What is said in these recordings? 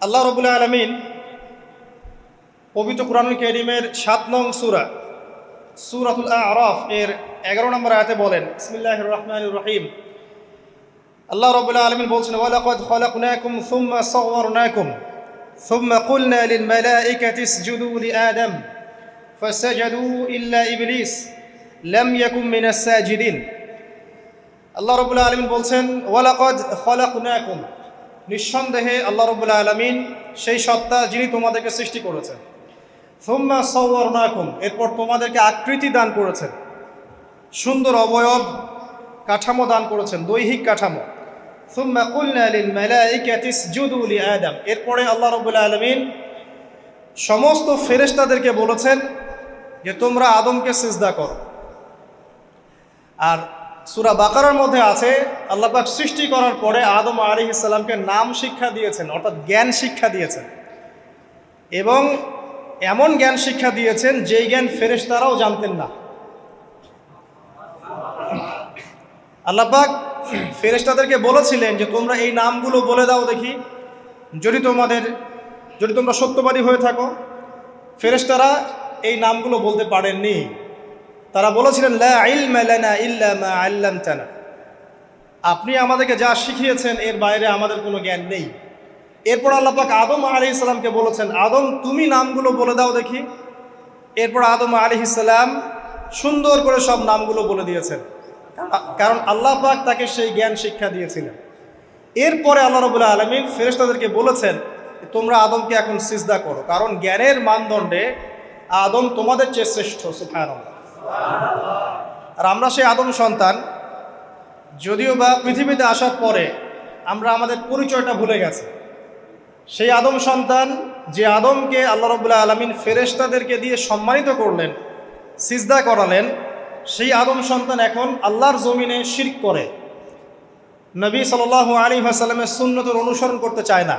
আল্লাহ রাব্বুল আলামিন পবিত্র কুরআনুল কারীমের ৭ নং সূরা সূরাতুল আ'রাফ এর ১১ নম্বর আয়াতে বলেন, বিসমিল্লাহির রহমানির রহিম। আল্লাহ রাব্বুল আলামিন বলছেন, ওয়ালাকাদ খালাকনাকুম সুম্মা সাওয়ারনাকুম সুম্মা কুলনা লিল মালাইকাতি ইসজুদু লিআদম ফাসাজাদু ইল্লা ইবলিস লাম ইয়াকুম মিনাস সাজিদিন। আল্লাহ রাব্বুল আলামিন বলছেন, ওয়ালাকাদ খালাকনাকুম, নিঃসন্দেহে আল্লাহ রাব্বুল আলামিন সেই সত্তা যিনি তোমাদেরকে সৃষ্টি করেছেন। সুম্মা সাওয়ারনাকুম, এরপর তোমাদেরকে আকৃতি দান করেছেন, সুন্দর অবয়ব কাঠামো দান করেছেন, দৈহিক কাঠামো। সুম্মা কুলনা লিল মালাইকাতি ইসজুদু লিআদম, এরপরে আল্লাহ রাব্বুল আলামিন সমস্ত ফেরেশতাদেরকে বলেছেন যে তোমরা আদমকে সিজদা করো। আর সূরা বাকারার মধ্যে আছে, আল্লাহ পাক সৃষ্টি করার পরে আদম আলাইহিস সালামকে নাম শিক্ষা দিয়েছেন, অর্থাৎ জ্ঞান শিক্ষা দিয়েছেন, এবং এমন জ্ঞান শিক্ষা দিয়েছেন যেই জ্ঞান ফেরেশতারাও জানতেন না। আল্লাহ পাক ফেরেশতাদেরকে বলেছিলেন যে তোমরা এই নামগুলো বলে দাও দেখি, যদি তোমরা সত্যবাদী হয়ে থাকো। ফেরেশতারা এই নামগুলো বলতে পারেননি। তারা বলেছিলেন, লা ইলমা লানা ইল্লা মা আল্লামতানা, আপনি আমাদেরকে যা শিখিয়েছেন এর বাইরে আমাদের কোনো জ্ঞান নেই। এরপর আল্লাহ পাক আদম আলাইহিস সালামকে বলেছেন, আদম তুমি নামগুলো বলে দাও দেখি। এরপর আদম আলাইহিস সালাম সুন্দর করে সব নামগুলো বলে দিয়েছেন, কারণ আল্লাহ পাক তাকে সেই জ্ঞান শিক্ষা দিয়েছিলেন। এরপরে আল্লাহ রাব্বুল আলামিন ফেরেশতাদেরকে বলেছেন, তোমরা আদমকে এখন সিজদা করো, কারণ জ্ঞানের মানদণ্ডে আদম তোমাদের চেয়ে শ্রেষ্ঠ। সুবহানাল্লাহ। আর আমরা সেই আদম সন্তান, যদিও বা পৃথিবীতে আসার পরে আমরা আমাদের পরিচয়টা ভুলে গেছি। সেই আদম সন্তান, যে আদমকে আল্লাহ রাব্বুল আলামিন ফেরেশতাদেরকে দিয়ে সম্মানিত করলেন, সিজদা করালেন, সেই আদম সন্তান এখন আল্লাহর জমিনে শিরক করে, নবী সাল্লাল্লাহু আলাইহি ওয়াসাল্লামের সুন্নতের অনুসরণ করতে চায় না,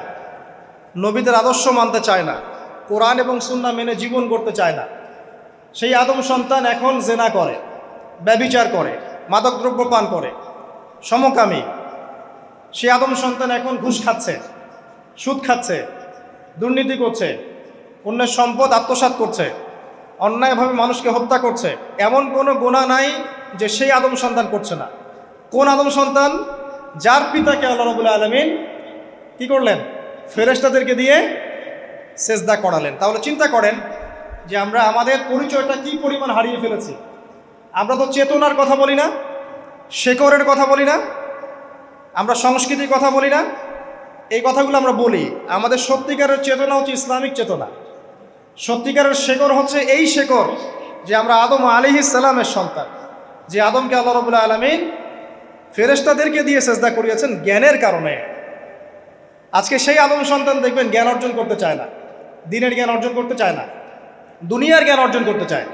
নবীদের আদর্শ মানতে চায় না, কোরআন এবং সুন্নাহ মেনে জীবন করতে চায় না। সেই আদম সন্তান এখন জেনা করে, ব্যভিচার করে, মাদকদ্রব্য পান করে, সমকামী। সেই আদম সন্তান এখন ঘুষ খাচ্ছে, সুদ খাচ্ছে, দুর্নীতি করছে, অন্যের সম্পদ আত্মসাৎ করছে, অন্যায়ভাবে মানুষকে হত্যা করছে। এমন কোনো গুনাহ নাই যে সেই আদম সন্তান করছে না। কোন আদম সন্তান? যার পিতাকে আল্লাহ রাব্বুল আলামিন কি করলেন? ফেরেশতাদেরকে দিয়ে সেজদা করালেন। তাহলে চিন্তা করেন যে আমরা আমাদের পরিচয়টা কি পরিমাণ হারিয়ে ফেলেছি। আমরা তো চেতনার কথা বলি না, শেকড়ের কথা বলি না, আমরা সংস্কৃতির কথা বলি না। এই কথাগুলো আমরা বলি। আমাদের সত্যিকারের চেতনা হচ্ছে ইসলামিক চেতনা। সত্যিকারের শেকড় হচ্ছে এই শেকড় যে আমরা আদম আলাইহিস সালামের সন্তান, যে আদমকে আল্লাহ রাব্বুল আলামিন ফেরেশতাদেরকে দিয়ে সেজদা করিয়েছেন জ্ঞানের কারণে। আজকে সেই আদম সন্তান দেখবেন জ্ঞান অর্জন করতে চায় না, দিনের জ্ঞান অর্জন করতে চায় না, দুনিয়ার জ্ঞান অর্জন করতে চায়,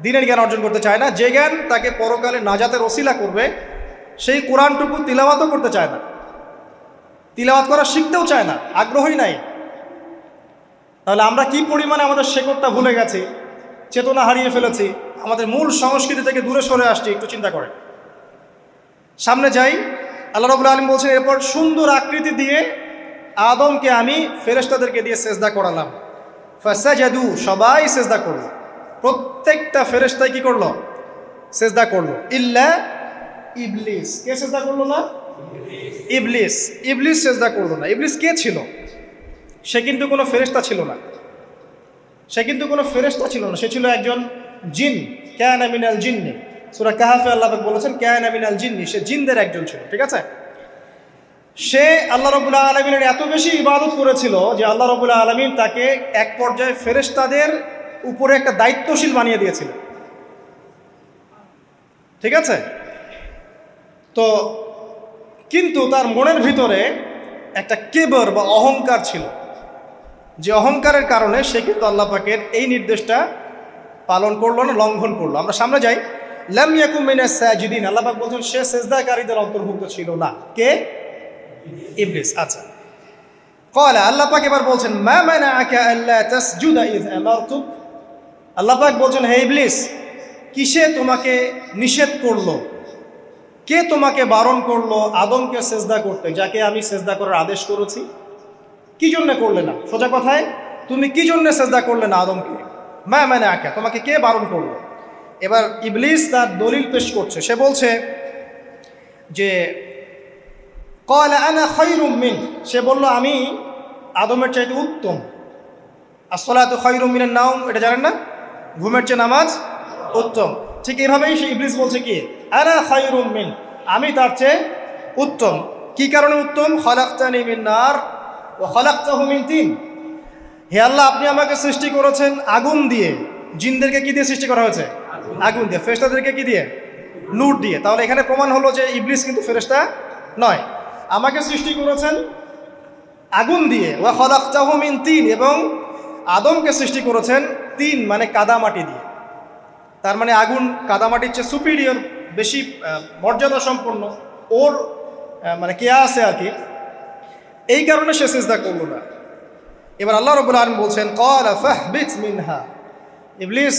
দিনের জ্ঞান অর্জন করতে চায় না। যে জ্ঞান তাকে পরকালে নাজাতের ওসিলা করবে, সেই কোরআনটুকু তিলাওয়াতও করতে চায় না, তিলাওয়াত করা শিখতেও চায় না, আগ্রহই নাই। তাহলে আমরা কি পরিমাণে আমাদের শেকড়টা ভুলে গেছি, চেতনা হারিয়ে ফেলেছি, আমাদের মূল সংস্কৃতি থেকে দূরে সরে আসছি। একটু চিন্তা করে সামনে যাই। আল্লাহ রাব্বুল আলামিন বলছেন, এরপর সুন্দর আকৃতি দিয়ে আদমকে আমি ফেরেশতাদেরকে দিয়ে সেজদা করালাম। ফাসাজাদু, সবাই সেজদা করলো, প্রত্যেকটা ফেরেশতাই কি করলো? সেজদা করলো। ইল্লা ইবলিস, কে সেজদা করলো না? ইবলিস। ইবলিস সেজদা করলো না। ইবলিস কে ছিল? সে কিন্তু কোনো ফেরেশতা ছিল না। সে ছিল একজন জিন। কানা মিনাল জিন্নি, সূরা কাহফে আল্লাহ পাক বলেছেন কানা মিনাল জিন্নি, সে জিনদের একজন ছিল। ঠিক আছে? সে আল্লাহ রাব্বুল আলামিনের এত বেশি ইবাদত করেছিল যে আল্লাহ রাব্বুল আলামিন তাকে এক পর্যায়ে ফেরেশতাদের উপরে একটা দায়িত্বশীল বানিয়ে দিয়েছিল। ঠিক আছে? তো কিন্তু তার মনের ভিতরে একটা কিবর বা অহংকার ছিল, যে অহংকারের কারণে সে কিন্তু আল্লাহ পাকের এই নির্দেশটা পালন করলো না, লঙ্ঘন করলো। আমরা সামনে যাই। লাম ইয়াকুম মিনাস সাজিদিন, আল্লাহ পাক বলছেন সে সিজদাকারীদের অন্তর্ভুক্ত ছিল না। কে? ইবলিস। আচ্ছা, ক্বালা, আল্লাহ পাক এবার বলছেন, মা মানাআকা আল্লা তাসজুদা ইয আমারতুক। আল্লাহ পাক বলছেন, হে ইবলিস, কিসে তোমাকে নিষেধ করলো, কে তোমাকে বারণ করলো আদমকে সিজদা করতে, যাকে আমি সিজদা করার আদেশ করেছি? কি জন্য করলে না? সোজা কথায়, তুমি কি জন্য সেজদা করলে না আদমকে? মানে আঁকা, তোমাকে কে বারণ করলো? এবার ইবলিস তার দলিল পেশ করছে। সে বলছে যে ক্বালা আনা খায়রুম মিন, সে বলল আমি আদমের চাইতে উত্তম। আসসালাতু খায়রুম মিনান নাওম, এটা জানেন না? ঘুমের চেয়ে নামাজ উত্তম। ঠিক এভাবেই সে ইবলিস বলছে কি আনা খায়রুম মিন, আমি তার চেয়ে উত্তম। কি কারণে উত্তম? খালাকতানি মিন নার ওয়া খালাকতাহু মিন তিন। হে আল্লাহ, আপনি আমাকে সৃষ্টি করেছেন আগুন দিয়ে, জিনদেরকে কি দিয়ে সৃষ্টি করা হয়েছে? আগুন দিয়ে। ফেরেশতাদেরকে কি দিয়ে? নূর দিয়ে। তাহলে এখানে প্রমাণ হলো যে ইবলিস কিন্তু ফেরেশতা নয়। আমাকে সৃষ্টি করেছেন আগুন দিয়ে, ওয়া খালাকতাহু মিন তিন, এবং আদমকে সৃষ্টি করেছেন তিন মানে কাদামাটি দিয়ে। তার মানে আগুন কাদামাটির চেয়ে সুপিরিয়র, বেশি মর্যাদা সম্পন্ন, ওর মানে কেয়া আছে আর কি। এই কারণে সে সিজদা করল না। এবার আল্লাহ রাব্বুল আলামিন বলছেন ক্বালা ফাহবিত মিনহা, ইবলিস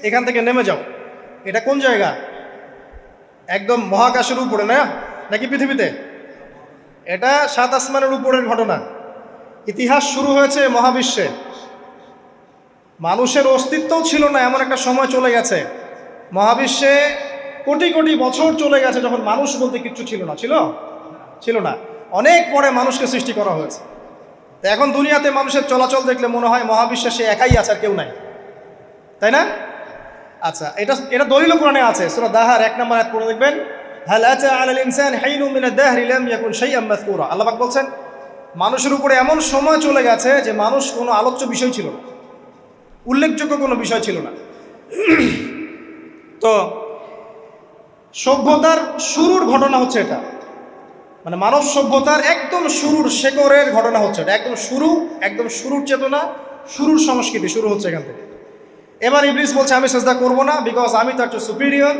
এখান থেকে নেমে যাও। এটা কোন জায়গা? একদম মহাকাশের উপরে না, নাকি পৃথিবীতে? এটা 7 আসমানের উপরের ঘটনা। ইতিহাস শুরু হয়েছে মহাবিশ্বে। মানুষের অস্তিত্বও ছিল না, এমন একটা সময় চলে গেছে। মহাবিশ্বে কোটি কোটি বছর চলে গেছে যখন মানুষ বলতে কিচ্ছু ছিল না। ছিল না। অনেক পরে মানুষকে সৃষ্টি করা হয়েছে। তো এখন দুনিয়াতে মানুষের চলাচল দেখলে মনে হয় মহাবিশ্বে সে একাই আছে, আর কেউ নাই, তাই না? আচ্ছা, এটা দলিল কোরআনে আছে। সূরা দাহার 1 নম্বর আয়াত পড়ে দেখবেন, হাল আতা আলাল ইনসান হাইনুম মিনাদ দাহরি লাম ইয়াকুন শাইআম মাযকুরা। আল্লাহ পাক বলছেন মানুষের উপরে এমন সময় চলে গেছে যে মানুষ কোনো আলোচ্য বিষয় ছিল না, উল্লেখযোগ্য কোনো বিষয় ছিল না। তো সভ্যতার শুরুর ঘটনা হচ্ছে এটা, মানে মানব সভ্যতার একদম শুরুর শেকড়ের ঘটনা হচ্ছে এটা। একদম শুরুর চেতনা, শুরুর সংস্কৃতি শুরু হচ্ছে এখান থেকে। এবার ইবলিস বলছে আমি সেজদা করব না, বিকজ আমি তার চেয়ে সুপিরিয়র।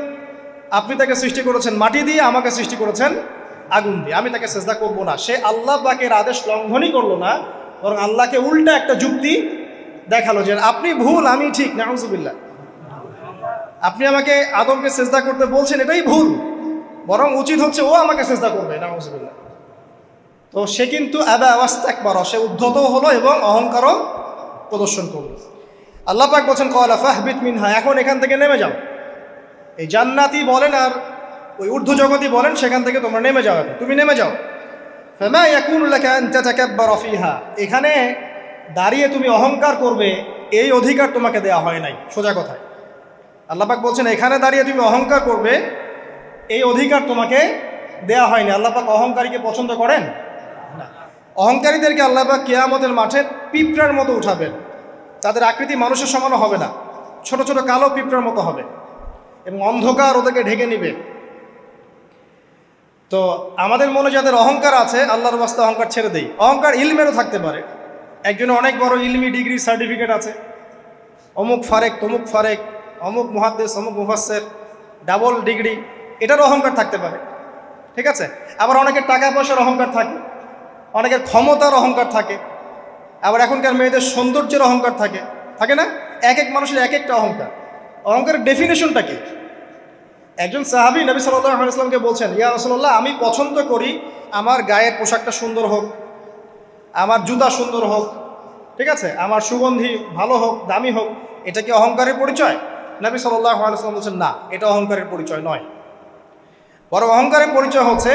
আপনি তাকে সৃষ্টি করেছেন মাটি দিয়ে, আমাকে সৃষ্টি করেছেন আগুন দিয়ে, আমি তাকে সেজদা করব না। সে আল্লাহ পাকের আদেশ লঙ্ঘনই করলো না, বরং আল্লাহকে উল্টা একটা যুক্তি দেখালো যে আপনি ভুল, আমি ঠিক। নাউজুবিল্লাহ, আপনি আমাকে আদমকে সেজদা করতে বলছেন, এটাই ভুল, বরং উচিত হচ্ছে ও আমাকে সেজদা করবে। নাউজুবিল্লাহ। তো সে কিন্তু আবা ওয়াস্তাকবার, সে উদ্ধত হলো এবং অহংকারও প্রদর্শন করলো। আল্লাহ পাক বলছেন ক্বালা ফাহবিত মিনহা, এখন এখান থেকে নেমে যাও। এই জান্নাতি বলেন আর ওই ঊর্ধ্ব জগতই বলেন, সেখান থেকে তোমরা নেমে যাও, তুমি নেমে যাও। ফামা ইয়াকুনু লাকা আন তাতাকাব্বারা ফিহা, এখানে দাঁড়িয়ে তুমি অহংকার করবে এই অধিকার তোমাকে দেওয়া হয় নাই। সোজা কথায় আল্লাহ পাক বলছেন এখানে দাঁড়িয়ে তুমি অহংকার করবে এই অধিকার তোমাকে দেওয়া হয়নি। আল্লাহ পাক অহংকারীকে পছন্দ করেন না। অহংকারীদেরকে আল্লাহ পাক কিয়ামতের মাঠে পিঁপড়ার মতো উঠাবেন। তাদের আকৃতি মানুষের সমানও হবে না, ছোট ছোট কালো পিঁপড়ার মতো হবে, এবং অন্ধকার ওদেরকে ঢেকে নিবে। তো আমাদের মনে যাদের অহংকার আছে, আল্লাহর ওয়াস্তে অহংকার ছেড়ে দেই। অহংকার ইলমেরও থাকতে পারে। একজনের অনেক বড় ইলমি ডিগ্রি সার্টিফিকেট আছে, অমুক ফারেক তমুক ফারেক, অমুক মুহাদ্দিস অমুক মুফাসসির, ডাবল ডিগ্রি, এটার অহংকার থাকতে পারে, ঠিক আছে। আবার অনেকের টাকা পয়সার অহংকার থাকে, অনেকের ক্ষমতার অহংকার থাকে, আবার এখনকার মেয়েদের সৌন্দর্যের অহংকার থাকে, থাকে না? এক এক মানুষের এক একটা অহংকার। অহংকারের ডেফিনেশনটা কি? একজন সাহাবী নবী সাল্লাল্লাহু আলাইহি ওয়াসাল্লামকে বলছেন, ইয়া রাসূলুল্লাহ, আমি পছন্দ করি আমার গায়ের পোশাকটা সুন্দর হোক, আমার জুতা সুন্দর হোক, ঠিক আছে, আমার সুগন্ধি ভালো হোক, দামি হোক। এটা কি অহংকারের পরিচয়? নবী সাল্লাল্লাহু আলাইহি ওয়াসাল্লাম বলছেন না, এটা অহংকারের পরিচয় নয়। বরং অহংকারের পরিচয় হচ্ছে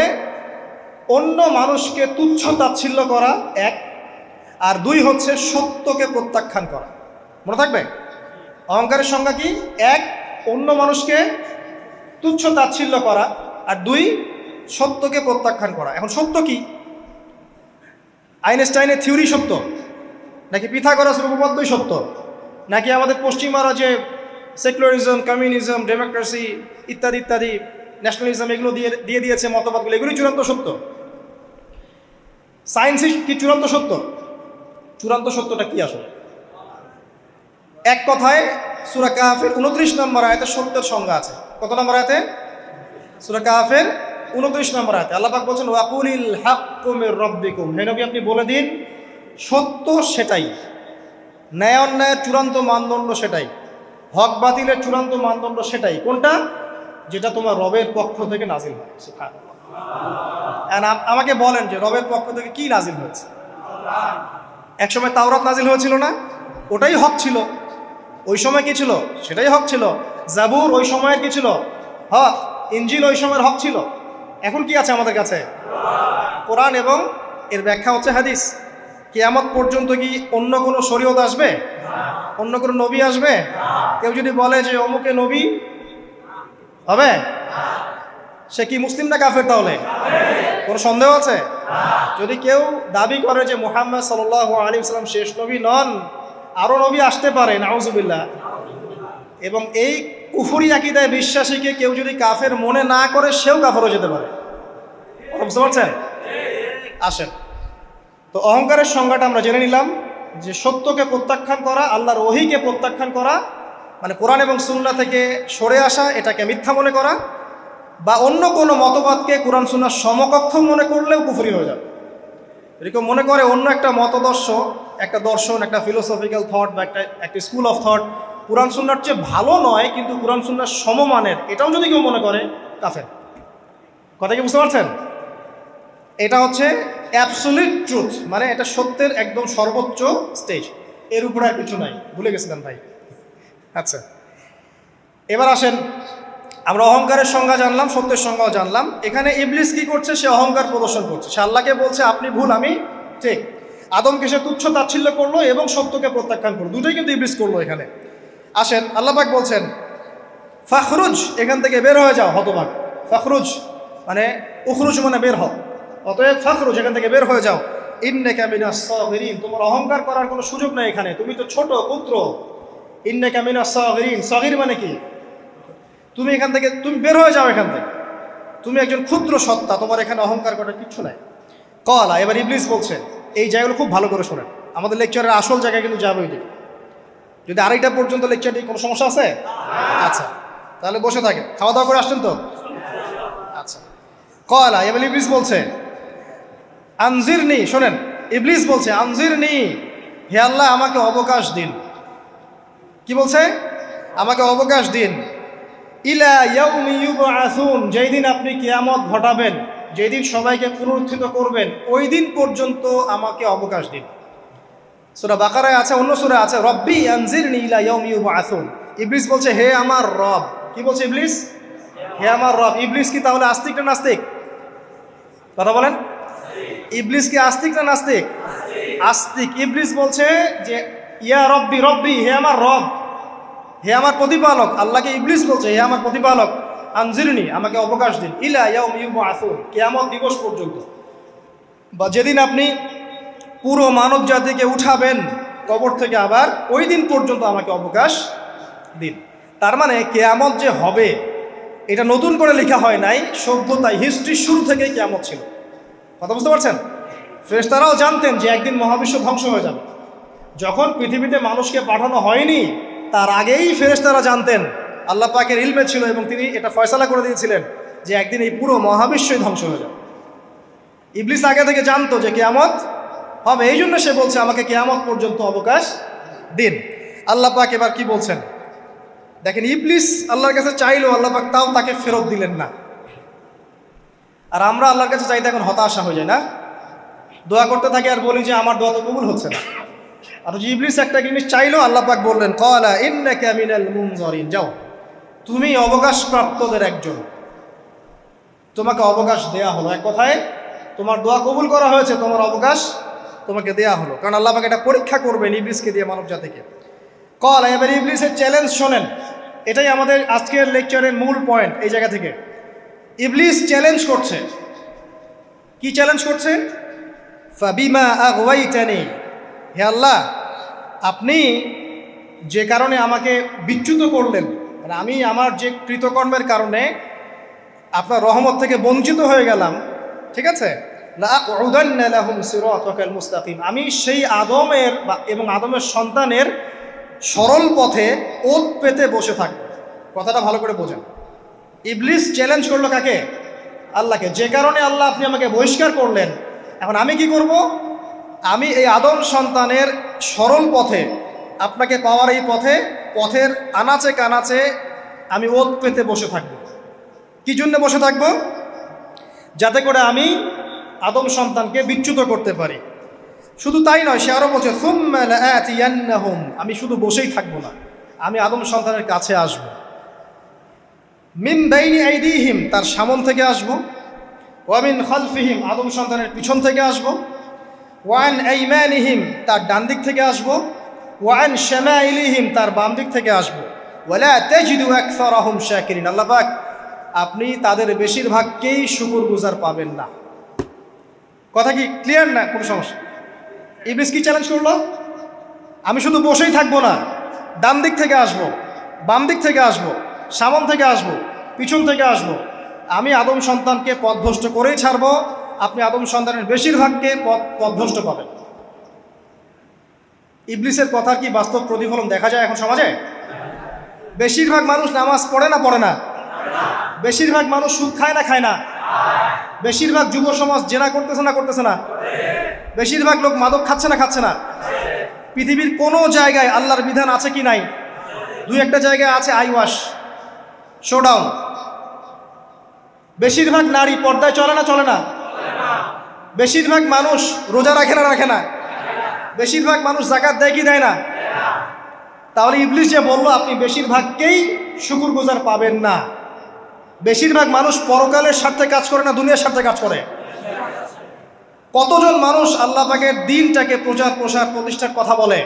অন্য মানুষকে তুচ্ছ তাচ্ছিল্য করা এক, আর দুই হচ্ছে সত্যকে প্রত্যাখ্যান করা। মনে থাকবে অহংকারের সংজ্ঞা কি? এক, অন্য মানুষকে তুচ্ছ তাচ্ছিল্য করা, আর দুই, সত্যকে প্রত্যাখ্যান করা। এখন সত্য কি? আইনস্টাইনের থিওরি সত্য, নাকি পিথাগোরাসের উপপাদ্যই সত্য, নাকি আমাদের পশ্চিমারা যে সেকুলারিজম, কমিউনিজম, ডেমোক্রেসি ইত্যাদি ইত্যাদি, ন্যাশনালিজম এগুলো দিয়ে দিয়েছে মতবাদগুলো, এগুলি চূড়ান্ত সত্য? সায়েন্সই কি চূড়ান্ত সত্য? চূড়ান্ত সত্যটা কি আসলে? এক কথায় সূরা কাহফের 29 নম্বর আয়াতে সত্যের সংজ্ঞা আছে। কত নম্বর আয়াতে? সূরা কাহফের 29 নম্বর আয়াতে আল্লাহ পাক বলছেন ওয়াকুলিল হাক্কু মির রাব্বিকুম, হে নবী আপনি বলে দিন সত্য সেটাই, ন্যায় অন্যায়ের চূড়ান্ত মানদণ্ড সেটাই, হক বাতিলের চূড়ান্ত মানদণ্ড সেটাই। কোনটা? যেটা তোমার রবের পক্ষ থেকে নাজিল হয়। সুবহানাল্লাহ। আমাকে বলেন যে রবের পক্ষ থেকে কি নাজিল হয়েছে? একসময় তাওরাত নাজিল হয়েছিল না, ওটাই হক ছিল। ওই সময় কি ছিল? সেটাই হক ছিল। জাবুর ওই সময়ের কি ছিল? হক। ইনজিল ওই সময়ের হক ছিল। এখন কি আছে আমাদের কাছে? কোরআন, এবং এর ব্যাখ্যা হচ্ছে হাদিস। কিয়ামত পর্যন্ত কি অন্য কোনো শরীয়ত আসবে? অন্য কোনো নবী আসবে? কেউ যদি বলে যে অমুকে নবী হবে, সে কি মুসলিম না কাফের? তাহলে কোনো সন্দেহ আছে? যদি কেউ দাবি করে যে মুহাম্মদ সাল্লাল্লাহু আলাইহি ওয়াসাল্লাম শেষ নবী নন, আরও নবী আসতে পারে, নাউজুবিল্লাহ, এবং এই কুফরি আকীদায় বিশ্বাসীকে কেউ যদি কাফের মনে না করে, সেও কাফের হয়ে যেতে পারে। বুঝতে পারছেন? আসেন, তো অহংকারের সংজ্ঞাটা আমরা জেনে নিলাম যে সত্যকে প্রত্যাখ্যান করা, আল্লাহর ওহীকে প্রত্যাখ্যান করা, মানে কোরআন এবং সুন্নাহ থেকে সরে আসা, এটাকে মিথ্যা মনে করা, বা অন্য কোনো মতবাদকে কোরআন সুন্নাহর সমকক্ষ মনে করলেও কুফরি হয়ে যাবে। এরকম মনে করে অন্য একটা মতদর্শ, একটা দর্শন, একটা ফিলোসফিক্যাল থট বা একটা স্কুল অফ থট কোরআন সুন্নাহর চেয়ে ভালো নয়, কিন্তু কোরআন সুন্নাহর সমমানের, এটাও যদি কেউ মনে করে, কাফের। কথা কি বুঝতে পারছেন? এটা হচ্ছে অ্যাবসলিউট ট্রুথ, মানে এটা সত্যের একদম সর্বোচ্চ স্টেজ, এর উপরে আর কিছু নাই। ভুলে গেছিলাম ভাই। আচ্ছা, এবার আসেন, আমরা অহংকারের সংজ্ঞা জানলাম, সত্যের সংজ্ঞাও জানলাম। এখানে ইবলিস কি করছে? সে অহংকার প্রদর্শন করছে। সে আল্লাহকে বলছে আপনি ভুল, আমি ঠিক। আদমকে সে তুচ্ছ তাচ্ছিল্য করলো এবং সত্যকে প্রত্যাখ্যান করলো, দুটোই কিন্তু ইবলিস করলো এখানে। আসেন, আল্লাহ পাক বলছেন ফাখরুজ, এখান থেকে বের হয়ে যাও হতভাগ। ফাখরুজ মানে উখরুজ মানে বের হও, অতএব ফাখরুজ, এখান থেকে বের হয়ে যাও। ইন্নাকা মিনাস সাগিরিন, তোমার অহংকার করার কোনো সুযোগ নেই এখানে, তুমি তো ছোট পুত্র। ইন্নাকা মিনাস সাগিরিন, সাগির মানে কি? তুমি এখান থেকে, তুমি বের হয়ে যাও এখান থেকে, তুমি একজন ক্ষুদ্র সত্তা, তোমার এখানে অহংকার করার কিচ্ছু নাই। কলা, এবার ইবলিস বলছে, এই জায়গাগুলো খুব ভালো করে শোনেন, আমাদের লেকচারের আসল জায়গায় কিন্তু যাবে ওই দিকে। যদি আড়াইটা পর্যন্ত লেকচারটি কোনো সমস্যা আছে? আচ্ছা, তাহলে বসে থাকেন, খাওয়া দাওয়া করে আসছেন তো? আচ্ছা, কলা, এবার ইবলিস বলছে আনজিরনি, শোনেন, ইবলিস বলছে আনজিরনি, হে আল্লাহ আমাকে অবকাশ দিন। কি বলছে? আমাকে অবকাশ দিন। ইলা ইয়াউমি ইউবআসুন, যেই দিন আপনি কিয়ামত ঘটাবেন, যেই দিন সবাইকে পুনরুত্থিত করবেন, ওই দিন পর্যন্ত আমাকে অবকাশ দিন। সূরা বাকারায় আছে, অন্য সূরা আছে, রব্বি আনজিরনি ইলা ইয়াউমি ইউবআসুন। ইবলিস বলছে হে আমার রব। কি বলছে ইবলিস? হে আমার রব। ইবলিস কি তাহলে আস্তিক না নাস্তিক? কথা বলেন, ইবলিস কি আস্তিক না নাস্তিক? আস্তিক। ইবলিস বলছে যে ইয়া রব্বি, রব্বি হে আমার রব, হে আমার প্রতিপালক। আল্লাহকে ইবলিস বলছে হে আমার প্রতিপালক, আনজিরনি আমাকে অবকাশ দিন, ইলা ইয়াউমি ইউবআসুন, কিয়ামত দিবস পর্যন্ত, বা যেদিন আপনি পুরো মানব জাতিকে উঠাবেন কবর থেকে, আবার ওই দিন পর্যন্ত আমাকে অবকাশ দিন। তার মানে কিয়ামত যে হবে এটা নতুন করে লেখা হয় নাই, সভ্যতায় হিস্ট্রির শুরু থেকেই কিয়ামত ছিল। কথা বুঝতে পারছেন? ফেরেশতারাও জানতেন যে একদিন মহাবিশ্ব ধ্বংস হয়ে যাবে। যখন পৃথিবীতে মানুষকে পাঠানো হয়নি তার আগেই ফেরেশতারা জানতেন, আল্লাহ পাকের ইলমে ছিল এবং তিনি এটা ফয়সালা করে দিয়েছিলেন যে একদিন এই পুরো মহাবিশ্বই ধ্বংস হয়ে যাবে। ইবলিস আগে থেকে জানতো যে কিয়ামত হবে, এই জন্য সে বলছে আমাকে কিয়ামত পর্যন্ত অবকাশ দিন। আল্লাহ পাক এবার কি বলছেন দেখেন, ইবলিস আল্লাহর কাছে চাইলো, আল্লাহ পাক তাও তাকে ফেরত দিলেন না। আর আমরা আল্লাহর কাছে চাইতে এখন হতাশা হয়ে যায় না, দোয়া করতে থাকি আর বলি যে আমার দোয়া তো কবুল হচ্ছে না। আর যে ইবলিস একটা জিনিস চাইলো, আল্লাহ পাক বললেন ক্বালা ইন্নাকা মিনাল মুনজারিন, যাও তুমি অবকাশপ্রাপ্তদের একজন, তোমাকে অবকাশ দেয়া হলো। এক কথায় তোমার দোয়া কবুল করা হয়েছে, তোমার অবকাশ তোমাকে দেয়া হলো, কারণ আল্লাহ পাক এটা পরীক্ষা করবেন ইবলিসকে দিয়ে, মানব জাতিকে। ক্বালা, এবার ইবলিসের চ্যালেঞ্জ শোনেন, এটাই আমাদের আজকের লেকচারের মূল পয়েন্ট। এই জায়গা থেকে ইবলিস চ্যালেঞ্জ করছে। কি চ্যালেঞ্জ করছে? ফাবিমা আগওয়াইতানি, হে আল্লাহ আপনি যে কারণে আমাকে বিচ্যুত করলেন, মানে আমি আমার যে কৃতকর্মের কারণে আপনার রহমত থেকে বঞ্চিত হয়ে গেলাম, ঠিক আছে, লাআকউদান্না লাহুম সিরাতাকাল মুস্তাকিম, আমি সেই আদমের এবং আদমের সন্তানের সরল পথে ওত পেতে বসে থাকব। কথাটা ভালো করে বোঝেন। ইবলিস চ্যালেঞ্জ করলো কাকে? আল্লাহকে। যে কারণে আল্লাহ আপনি আমাকে বহিষ্কার করলেন, এখন আমি কি করব? আমি এই আদম সন্তানের সরল পথে, আপনাকে পাওয়ার এই পথের আনাচে কানাচে আমি ওত পেতে বসে থাকব। কি জন্য বসে থাকব? যাতে করে আমি আদম সন্তানকে বিচ্যুত করতে পারি। শুধু তাই নয়, সে আরও বলছে সুম্মা লাআতিয়ান্নাহুম, আমি শুধু বসেই থাকবো না, আমি আদম সন্তানের কাছে আসব। মিন বাইনি আইদিহিম, তার সামন থেকে আসব। ওয়া মিন খালফিহিম, আদম সন্তানের পিছন থেকে আসব। ওয়া আন আইমানিহিম, তার ডান দিক থেকে আসব। ওয়া আন শামাইলিহিম, তার বাম দিক থেকে আসব। ওয়ালা তাজিদু আকসারাহুম শাকিরিন, আল্লাহ পাক আপনি তাদের বেশিরভাগকেই শুকরগুজার পাবেন না। কথা কি ক্লিয়ার না? কোনো সমস্যা? ইবলিস কি চ্যালেঞ্জ করলো? আমি শুধু বসেই থাকবো না, ডান দিক থেকে আসব, বাম দিক থেকে আসব, সামন থেকে আসব, পিছন থেকে আসব। আমি আদম সন্তানকে পথভ্রষ্ট করেই ছাড়ব, আপনি আদম সন্তানের বেশিরভাগকে পথভ্রষ্ট পাবেন। ইবলিসের কথার কি বাস্তব প্রতিফলন দেখা যায় এখন সমাজে? বেশিরভাগ মানুষ নামাজ পড়ে না পড়ে না? বেশিরভাগ মানুষ সুদ খায় না খায় না? বেশিরভাগ যুব সমাজ জেনা করতেছে না করতেছে না? বেশিরভাগ লোক মাদক খাচ্ছে না খাচ্ছে না? পৃথিবীর কোনো জায়গায় আল্লাহর বিধান আছে কি নাই? দুই একটা জায়গায় আছে আইওয়াশ, শোডাউন। বেশিরভাগ নারী পর্দায় চলে না চলে না? বেশিরভাগ মানুষ রোজা রাখে না রাখে না? বেশিরভাগ মানুষ যাকাত দেয় কি দেয় না? তাহলে ইবলিস যে বললো আপনি বেশিরভাগকেই শুকরগুজার পাবেন না, বেশিরভাগ মানুষ পরকালের স্বার্থে কাজ করে না দুনিয়ার স্বার্থে কাজ করে? কতজন মানুষ আল্লাহ পাকের দ্বীনটাকে প্রচার প্রসার প্রতিষ্ঠার কথা বলে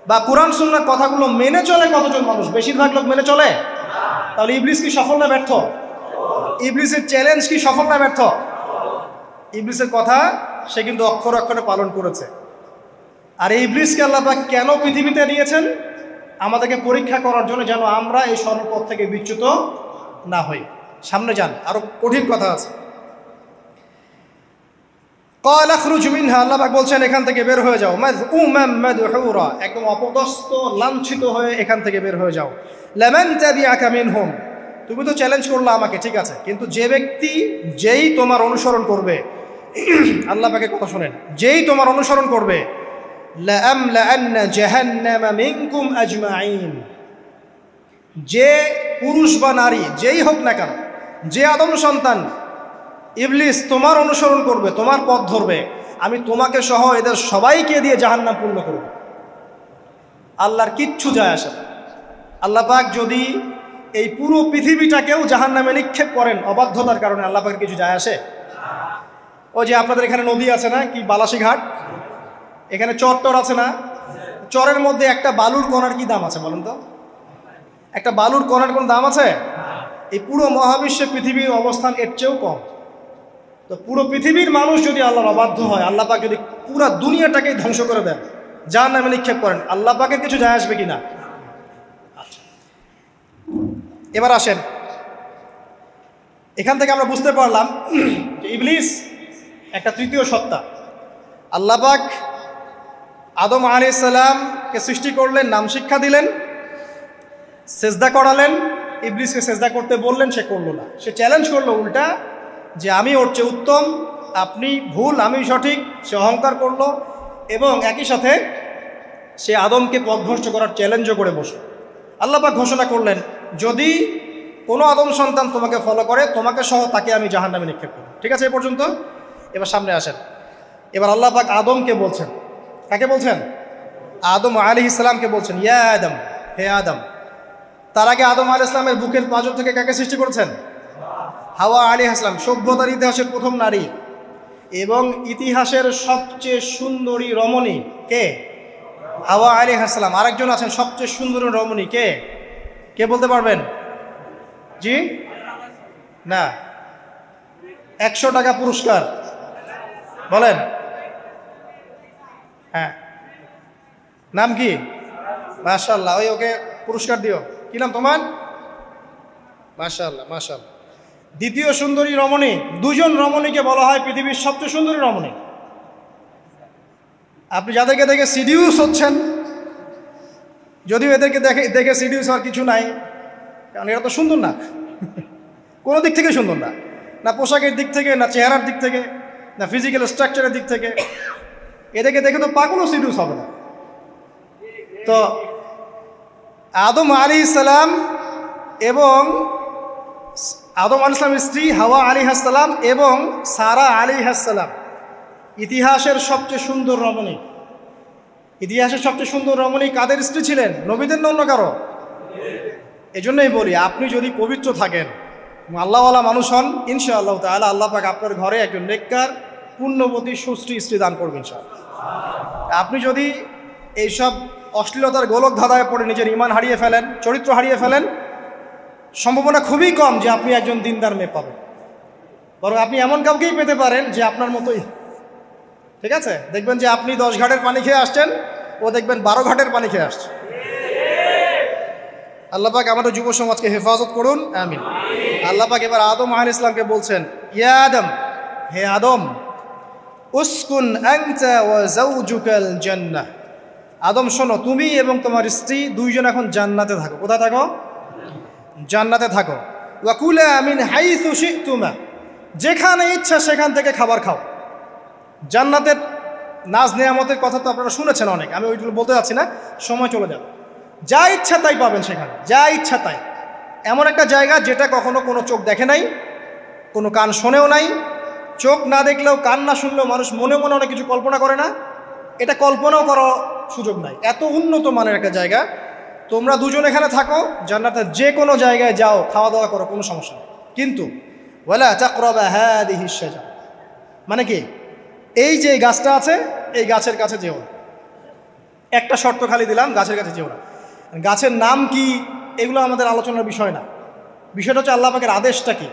বা কোরআন সুন্নাহর কথাগুলো মেনে চলে? কতজন মানুষ? বেশিরভাগ লোক মেনে চলে। তাহলে ইবলিস কি সফল না ব্যর্থ? ইবলিসের চ্যালেঞ্জ কি সফল না ব্যর্থ? ইবলিসের কথা সে কিন্তু অক্ষর অক্ষরে পালন করেছে। আর এই ইবলিসকে আল্লাহ পাক কেন পৃথিবীতে নিয়েছেন? আমাদেরকে পরীক্ষা করার জন্য, যেন আমরা এই সরল পথ থেকে বিচ্যুত না হই। সামনে যান, আরো কঠিন কথা আছে। ক্বাল আখরুজ মিনহা, আল্লাহ পাক বলছেন এখান থেকে বের হয়ে যাও। মাযউমান মাদহুরা, একদম অপদস্থ লাঞ্ছিত হয়ে এখান থেকে বের হয়ে যাও। লামান তাবিআকা মিনহুম, তুমি তো চ্যালেঞ্জ করলে আমাকে, ঠিক আছে, কিন্তু যে ব্যক্তি যেই তোমার অনুসরণ করবে, আল্লাহ পাকের কথা শোনেন, যেই তোমার অনুসরণ করবে, লাআমলাআন্না জাহান্নামা মিনকুম আজমাইন, যে পুরুষ বা নারী যেই হোক না কেন, যে আদম সন্তান ইবলিস তোমার অনুসরণ করবে, তোমার পথ ধরবে, আমি তোমাকে সহ এদের সবাইকে দিয়ে জাহান্নাম পূর্ণ করব। আল্লাহর কিচ্ছু যায় আসে না। আল্লাহ পাক যদি এই পুরো পৃথিবীটাকেও জাহান্নামে নিক্ষেপ করেন অবাধ্যতার কারণে, আল্লাহ পাকের কিছু যায় আসে? ওই যে আপনাদের এখানে নদী আছে না, কি বালাসীঘাট, এখানে চর টর আছে না? চরের মধ্যে একটা বালুর কণার কি দাম আছে বলেন তো? একটা বালুর কণার কোনো দাম আছে? এই পুরো মহাবিশ্বে পৃথিবীর অবস্থান এর চেয়েও কম। তো পুরো পৃথিবীর মানুষ যদি আল্লাহর অবাধ্য হয়, আল্লাহ পাক যদি পুরো দুনিয়াটাকেই ধ্বংস করে দেন, জাহান্নামে নিক্ষেপ করেন, আল্লাহ পাকের কিছু যায় আসবে কিনা? এবার আসেন, এখান থেকে আমরা বুঝতে পারলাম যে ইবলিস একটা তৃতীয় সত্তা। আল্লাহ পাক আদম আলাইহিস সালামকে সৃষ্টি করলেন, নাম শিক্ষা দিলেন, সেজদা করালেন, ইবলিসকে সেজদা করতে বললেন, সে করলো না। সে চ্যালেঞ্জ করলো উল্টা, যে আমি ওর চেয়ে উত্তম, আপনি ভুল আমি সঠিক। সে অহংকার করলো এবং একই সাথে সে আদমকে পথভ্রষ্ট করার চ্যালেঞ্জও করে বসল। আল্লাহ পাক ঘোষণা করলেন, যদি কোনো আদম সন্তান তোমাকে ফলো করে, তোমাকে সহ তাকে আমি জাহান্নামে নিক্ষেপ করব। ঠিক আছে, এ পর্যন্ত। এবার সামনে আসেন। এবার আল্লাহ পাক আদমকে বলছেন, কাকে বলছেন? আদম আলাইহিস সালামকে বলছেন, ইয়া আদম, হে আদম। তার আগে আদম আলাইহিস সালামের বুকের পাঁজর থেকে কাকে সৃষ্টি করেছেন? হাওয়া আলাইহিস সালাম, সভ্যতার ইতিহাসের প্রথম নারী এবং ইতিহাসের সবচেয়ে সুন্দরী রমণী কে? হাওয়া আলাইহিস সালাম। আরেকজন আছেন সবচেয়ে সুন্দরী রমণী, কে? কে বলতে পারবেন? জি না, 100 টাকা পুরস্কার বলেন। হ্যাঁ, নাম কি? মাশাআল্লাহ, ওই ওকে পুরস্কার দিও। কি নাম তোমার? মাশাআল্লাহ মাশাআল্লাহ। দ্বিতীয় সুন্দরী রমণী, দুজন রমণীকে বলা হয় পৃথিবীর সবচেয়ে সুন্দরী রমণী। আপনি যাদেরকে দেখে সিডিউস হচ্ছেন, যদিও এদেরকে দেখে সিডিউস হওয়ার কিছু নাই, কারণ এরা তো সুন্দর না, কোনো দিক থেকে সুন্দর না, না পোশাকের দিক থেকে, না চেহারার দিক থেকে, না ফিজিক্যাল স্ট্রাকচারের দিক থেকে। এদেরকে দেখে তো পাগলও সিডিউস হবে না। তো আদম আলাইহিস সালাম এবং আদম আলাইহিস সালামের স্ত্রী হাওয়া আলাইহিস সালাম এবং সারা আলাইহিস সালাম, ইতিহাসের সবচেয়ে সুন্দর রমণী, ইতিহাসের সবচেয়ে সুন্দর রমণী কাদের স্ত্রী ছিলেন? নবীদের না অন্য কারো? এজন্যই বলি, আপনি যদি পবিত্র থাকেন, আল্লাহওয়ালা মানুষ হন, ইনশাআল্লাহ তাআলা আল্লাহ পাক আপনার ঘরে একজন নেককার পুণ্যবতী সুশ্রী স্ত্রী দান করবেন ইনশাআল্লাহ। আপনি যদি এইসব অশ্লীলতার গোলক ধাঁধায় পড়ে নিজের ঈমান হারিয়ে ফেলেন, চরিত্র হারিয়ে ফেলেন, সম্ভাবনা খুবই কম যে আপনি একজন দিনদার মেয়ে পাবেন। বরং আপনি এমন কাউকেই পেতে পারেন যে আপনার মতোই, ঠিক আছে? দেখবেন যে আপনি 10 ঘাটের পানি খেয়ে আসছেন, ও দেখবেন 12 ঘাটের পানি খেয়ে আসছে। আল্লাহ পাক আমাদের যুব সমাজকে হেফাজত করুন, আমিন। আল্লাহ পাক এবার আদম আলাইহিস সালামকে বলছেন, ইয়া আদম, হে আদম, উসকুন আনতা ওয়া যাওজুকাল জান্নাহ। আদম শোনো, তুমি এবং তোমার স্ত্রী দুইজন এখন জান্নাতে থাকো। কোথায় থাকো? জান্নাতে থাকো। ওয়া কুলা মিন হাইসু শি'তুমা, যেখানে ইচ্ছা সেখান থেকে খাবার খাও। জান্নাতের নাজ নেয়ামতের কথা তো আপনারা শুনেছেন অনেক, আমি ওইগুলো বলতে যাচ্ছি না, সময় চলে যাবে। যা ইচ্ছা তাই পাবেন সেখানে, যা ইচ্ছা তাই। এমন একটা জায়গা যেটা কখনো কোনো চোখ দেখে নাই, কোনো কান শোনেও নাই। চোখ না দেখলেও, কান না শুনলেও মানুষ মনে মনে অনেক কিছু কল্পনা করে না, এটা কল্পনাও করার সুযোগ নাই। এত উন্নত মানের একটা জায়গা। তোমরা দুজন এখানে থাকো, জান্নাতের যে কোনো জায়গায় যাও, খাওয়া দাওয়া করো, কোনো সমস্যা নেই। কিন্তু ওয়ালা তাকরাবা হাদিহিশ শাজারা, মানে কি, এই যে গাছটা আছে, এই গাছের কাছে যেও না। একটা শর্ত খালি দিলাম, গাছের কাছে যেও না। গাছের নাম কি এগুলো আমাদের আলোচনার বিষয় না। বিষয়টা হচ্ছে আল্লাহ পাকের আদেশটা কি।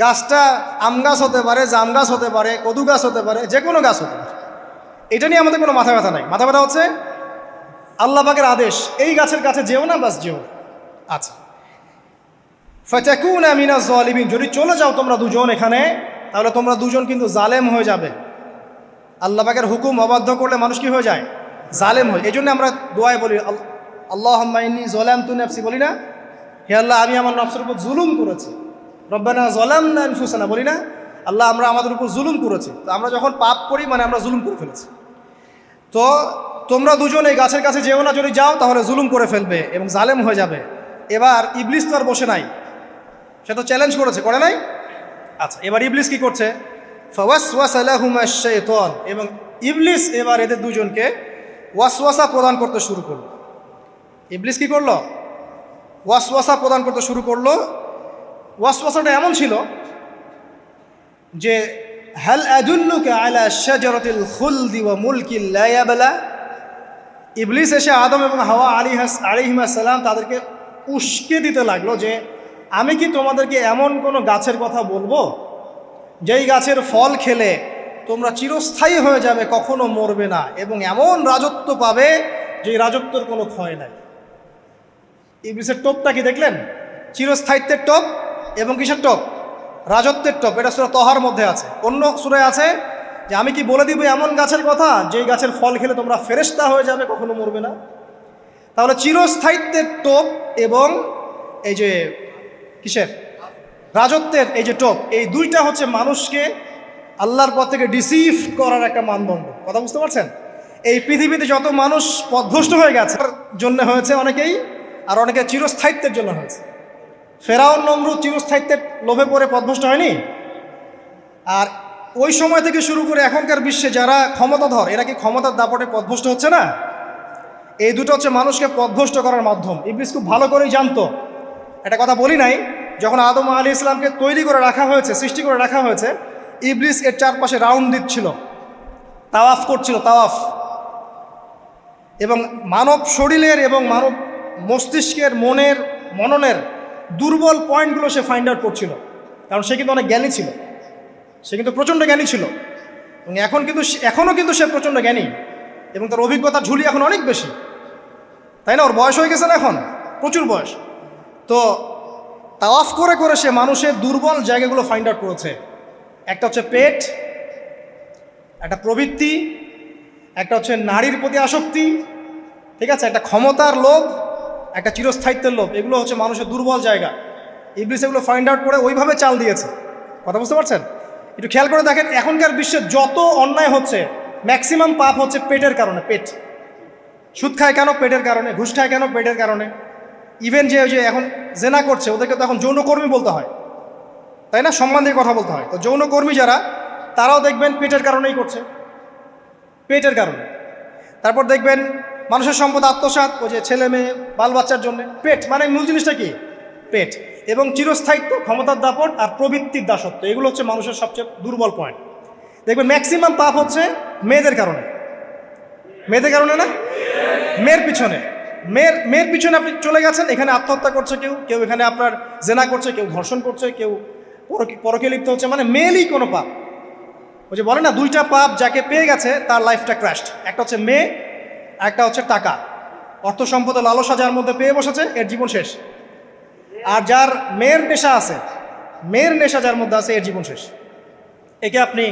গাছটা আম গাছ হতে পারে, জাম গাছ হতে পারে, কদু গাছ হতে পারে, যে কোনো গাছ হতে পারে। এটা নিয়ে আমাদের কোনো মাথা ব্যথা নাই। মাথা ব্যথা হচ্ছে আল্লাহ পাকের আদেশ, এই গাছের কাছে যেও না, বাস যেও না। আচ্ছা, ফাতাকুনা মিনাজ জালিমিন, যদি চলে যাও তোমরা দুজন এখানে, তাহলে তোমরা দুজন কিন্তু জালেম হয়ে যাবে। আল্লাহ পাকের হুকুম অবাধ্য করলে মানুষ কি হয়ে যায়? জালেম হয়। এই জন্য আমরা দোয়ায় বলি, আল্লাহুম্মা ইন্নী যালামতু নাফসি, বলি না? হে আল্লাহ, আমি আমার নফসের উপর জুলুম করেছি। রব্বানা যালামনা আনফুসানা, বলি না? আল্লাহ, আমরা আমাদের উপর জুলুম করেছি। তো আমরা যখন পাপ করি, মানে আমরা জুলুম করে ফেলেছি। তো তোমরা দুজন এই গাছের কাছে যেও না, যদি যাও তাহলে জুলুম করে ফেলবে এবং জালেম হয়ে যাবে। এবার ইবলিস তো আর বসে নাই, সে তো চ্যালেঞ্জ করেছে, করে নাই? আচ্ছা, এবার ইবলিস কি করছে? ফাওয়াসওয়াসা লাহুমা শাইতান, এবং ইবলিস এবার এদের দুজনকে ওয়াসওয়াসা প্রদান করতে শুরু করলো। ইবলিস কি করলো? ওয়াসওয়াসা প্রদান করতে শুরু করলো। ওয়াসওয়াসাটা এমন ছিল যে, হাল আদুল্লুকা আলা শাজারাতিল খুলদি ওয়া মুলকিন লা ইয়াবলা। ইবলিস এসে আদম এবং হাওয়া আলাইহিস সালাম তাদেরকে উস্কে দিতে লাগলো যে, আমি কি তোমাদেরকে এমন কোনো গাছের কথা বলবো যেই গাছের ফল খেলে তোমরা চিরস্থায়ী হয়ে যাবে, কখনো মরবে না, এবং এমন রাজত্ব পাবে যে রাজত্বের কোনো ক্ষয় নাই। ইবলিসের টোপটা কি দেখলেন? চিরস্থায়িত্বের টোপ এবং কিসের টোপ? রাজত্বের টোপ। এটা সূরা তহার মধ্যে আছে। অন্য সূরায় আছে যে, আমি কি বলে দিব এমন গাছের কথা যেই গাছের ফল খেলে তোমরা ফেরেশতা হয়ে যাবে, কখনো মরবে না। তাহলে চিরস্থায়িত্বের টোপ এবং এই যে কিসের? রাজত্বের এই যে টোপ, এই দুইটা হচ্ছে মানুষকে আল্লাহর পথ থেকে ডিসিভ করার একটা মানদণ্ড। কথা বুঝতে পারছেন? এই পৃথিবীতে যত মানুষ পথভ্রষ্ট হয়ে গেছে জন্য হয়েছে অনেকেই, আর অনেকে চিরস্থায়িত্বের জন্য হয়েছে। ফেরাউন নমরুদ চিরস্থায়িত্বের লোভে পড়ে পথভ্রষ্ট হয়নি? আর ওই সময় থেকে শুরু করে এখনকার বিশ্বে যারা ক্ষমতাধর, এরা কি ক্ষমতার দাপটে পথভ্রষ্ট হচ্ছে না? এই দুটো হচ্ছে মানুষকে পথভ্রষ্ট করার মাধ্যম। ইবলিস খুব ভালো করেই জানতো। একটা কথা বলি নাই, যখন আদম আলাইহিস সালামকে তৈরি করে রাখা হয়েছে, সৃষ্টি করে রাখা হয়েছে, ইবলিস এর চারপাশে রাউন্ড দিচ্ছিল, তাওয়াফ করছিল, তাওয়াফ। এবং মানব শরীরের এবং মানব মস্তিষ্কের, মননের দুর্বল পয়েন্টগুলো সে ফাইন্ড আউট করছিল। কারণ সে কিন্তু অনেক জ্ঞানী ছিল, সে কিন্তু প্রচণ্ড জ্ঞানী ছিল, এবং এখনও কিন্তু সে প্রচণ্ড জ্ঞানী, এবং তার অভিজ্ঞতার ঝুলি এখন অনেক বেশি, তাই না? ওর বয়স হয়ে গেছে না, এখন প্রচুর বয়স। তো তাওয়াফ করে করে সে মানুষের দুর্বল জায়গাগুলো ফাইন্ড আউট করেছে। একটা হচ্ছে পেট, একটা প্রবৃত্তি, একটা হচ্ছে নারীর প্রতি আসক্তি, ঠিক আছে, একটা ক্ষমতার লোভ, একটা চিরস্থায়িত্বের লোভ। এগুলো হচ্ছে মানুষের দুর্বল জায়গা। ইবলিস এগুলো ফাইন্ড আউট করে ওইভাবে চাল দিয়েছে। কথা বুঝতে পারছেন? একটু খেয়াল করে দেখেন, এখনকার বিশ্বে যত অন্যায় হচ্ছে, ম্যাক্সিমাম পাপ হচ্ছে পেটের কারণে। পেট। সুদ খায় কেন? পেটের কারণে। ঘুষ খায় কেন? পেটের কারণে। ইভেন যে এখন জেনা করছে, ওদেরকে তো এখন যৌনকর্মী বলতে হয়, তাই না? সম্মান দিয়ে কথা বলতে হয়। তো যৌনকর্মী যারা, তারাও দেখবেন পেটের কারণেই করছে। পেটের কারণে। তারপর দেখবেন মানুষের সম্পদ আত্মসাৎ, ওই যে ছেলে মেয়ে বাল বাচ্চার জন্য। পেট মানে মূল জিনিসটা কি? পেট। এবং চিরস্থায়িত্ব, ক্ষমতার দাপট আর প্রবৃত্তির দাসত্ব, এগুলো হচ্ছে মানুষের সবচেয়ে দুর্বল পয়েন্ট। দেখবেন ম্যাক্সিমাম পাপ হচ্ছে মেয়েদের কারণে। মেয়েদের কারণে না, মেয়ের পিছনে। মেয়ের পিছনে আপনি চলে গেছেন, এখানে আত্মহত্যা করছে কেউ, কেউ এখানে আপনার জেনা করছে, কেউ ধর্ষণ করছে, কেউ পরকে লিপ্ত হচ্ছে, মানে মেয়েরই কোনো পাপ। ওই যে বলে না, দুইটা পাপ যাকে পেয়ে গেছে তার লাইফটা ক্র্যাশড। একটা হচ্ছে মেয়ে, একটা হচ্ছে টাকা। অর্থ সম্পদ লালসা যার মধ্যে পেয়ে বসেছে, এর জীবন শেষ। আর যার মেয়ের নেশা আছে, মেয়ের নেশা যার মধ্যে আছে, এর জীবন শেষ। একে আপনি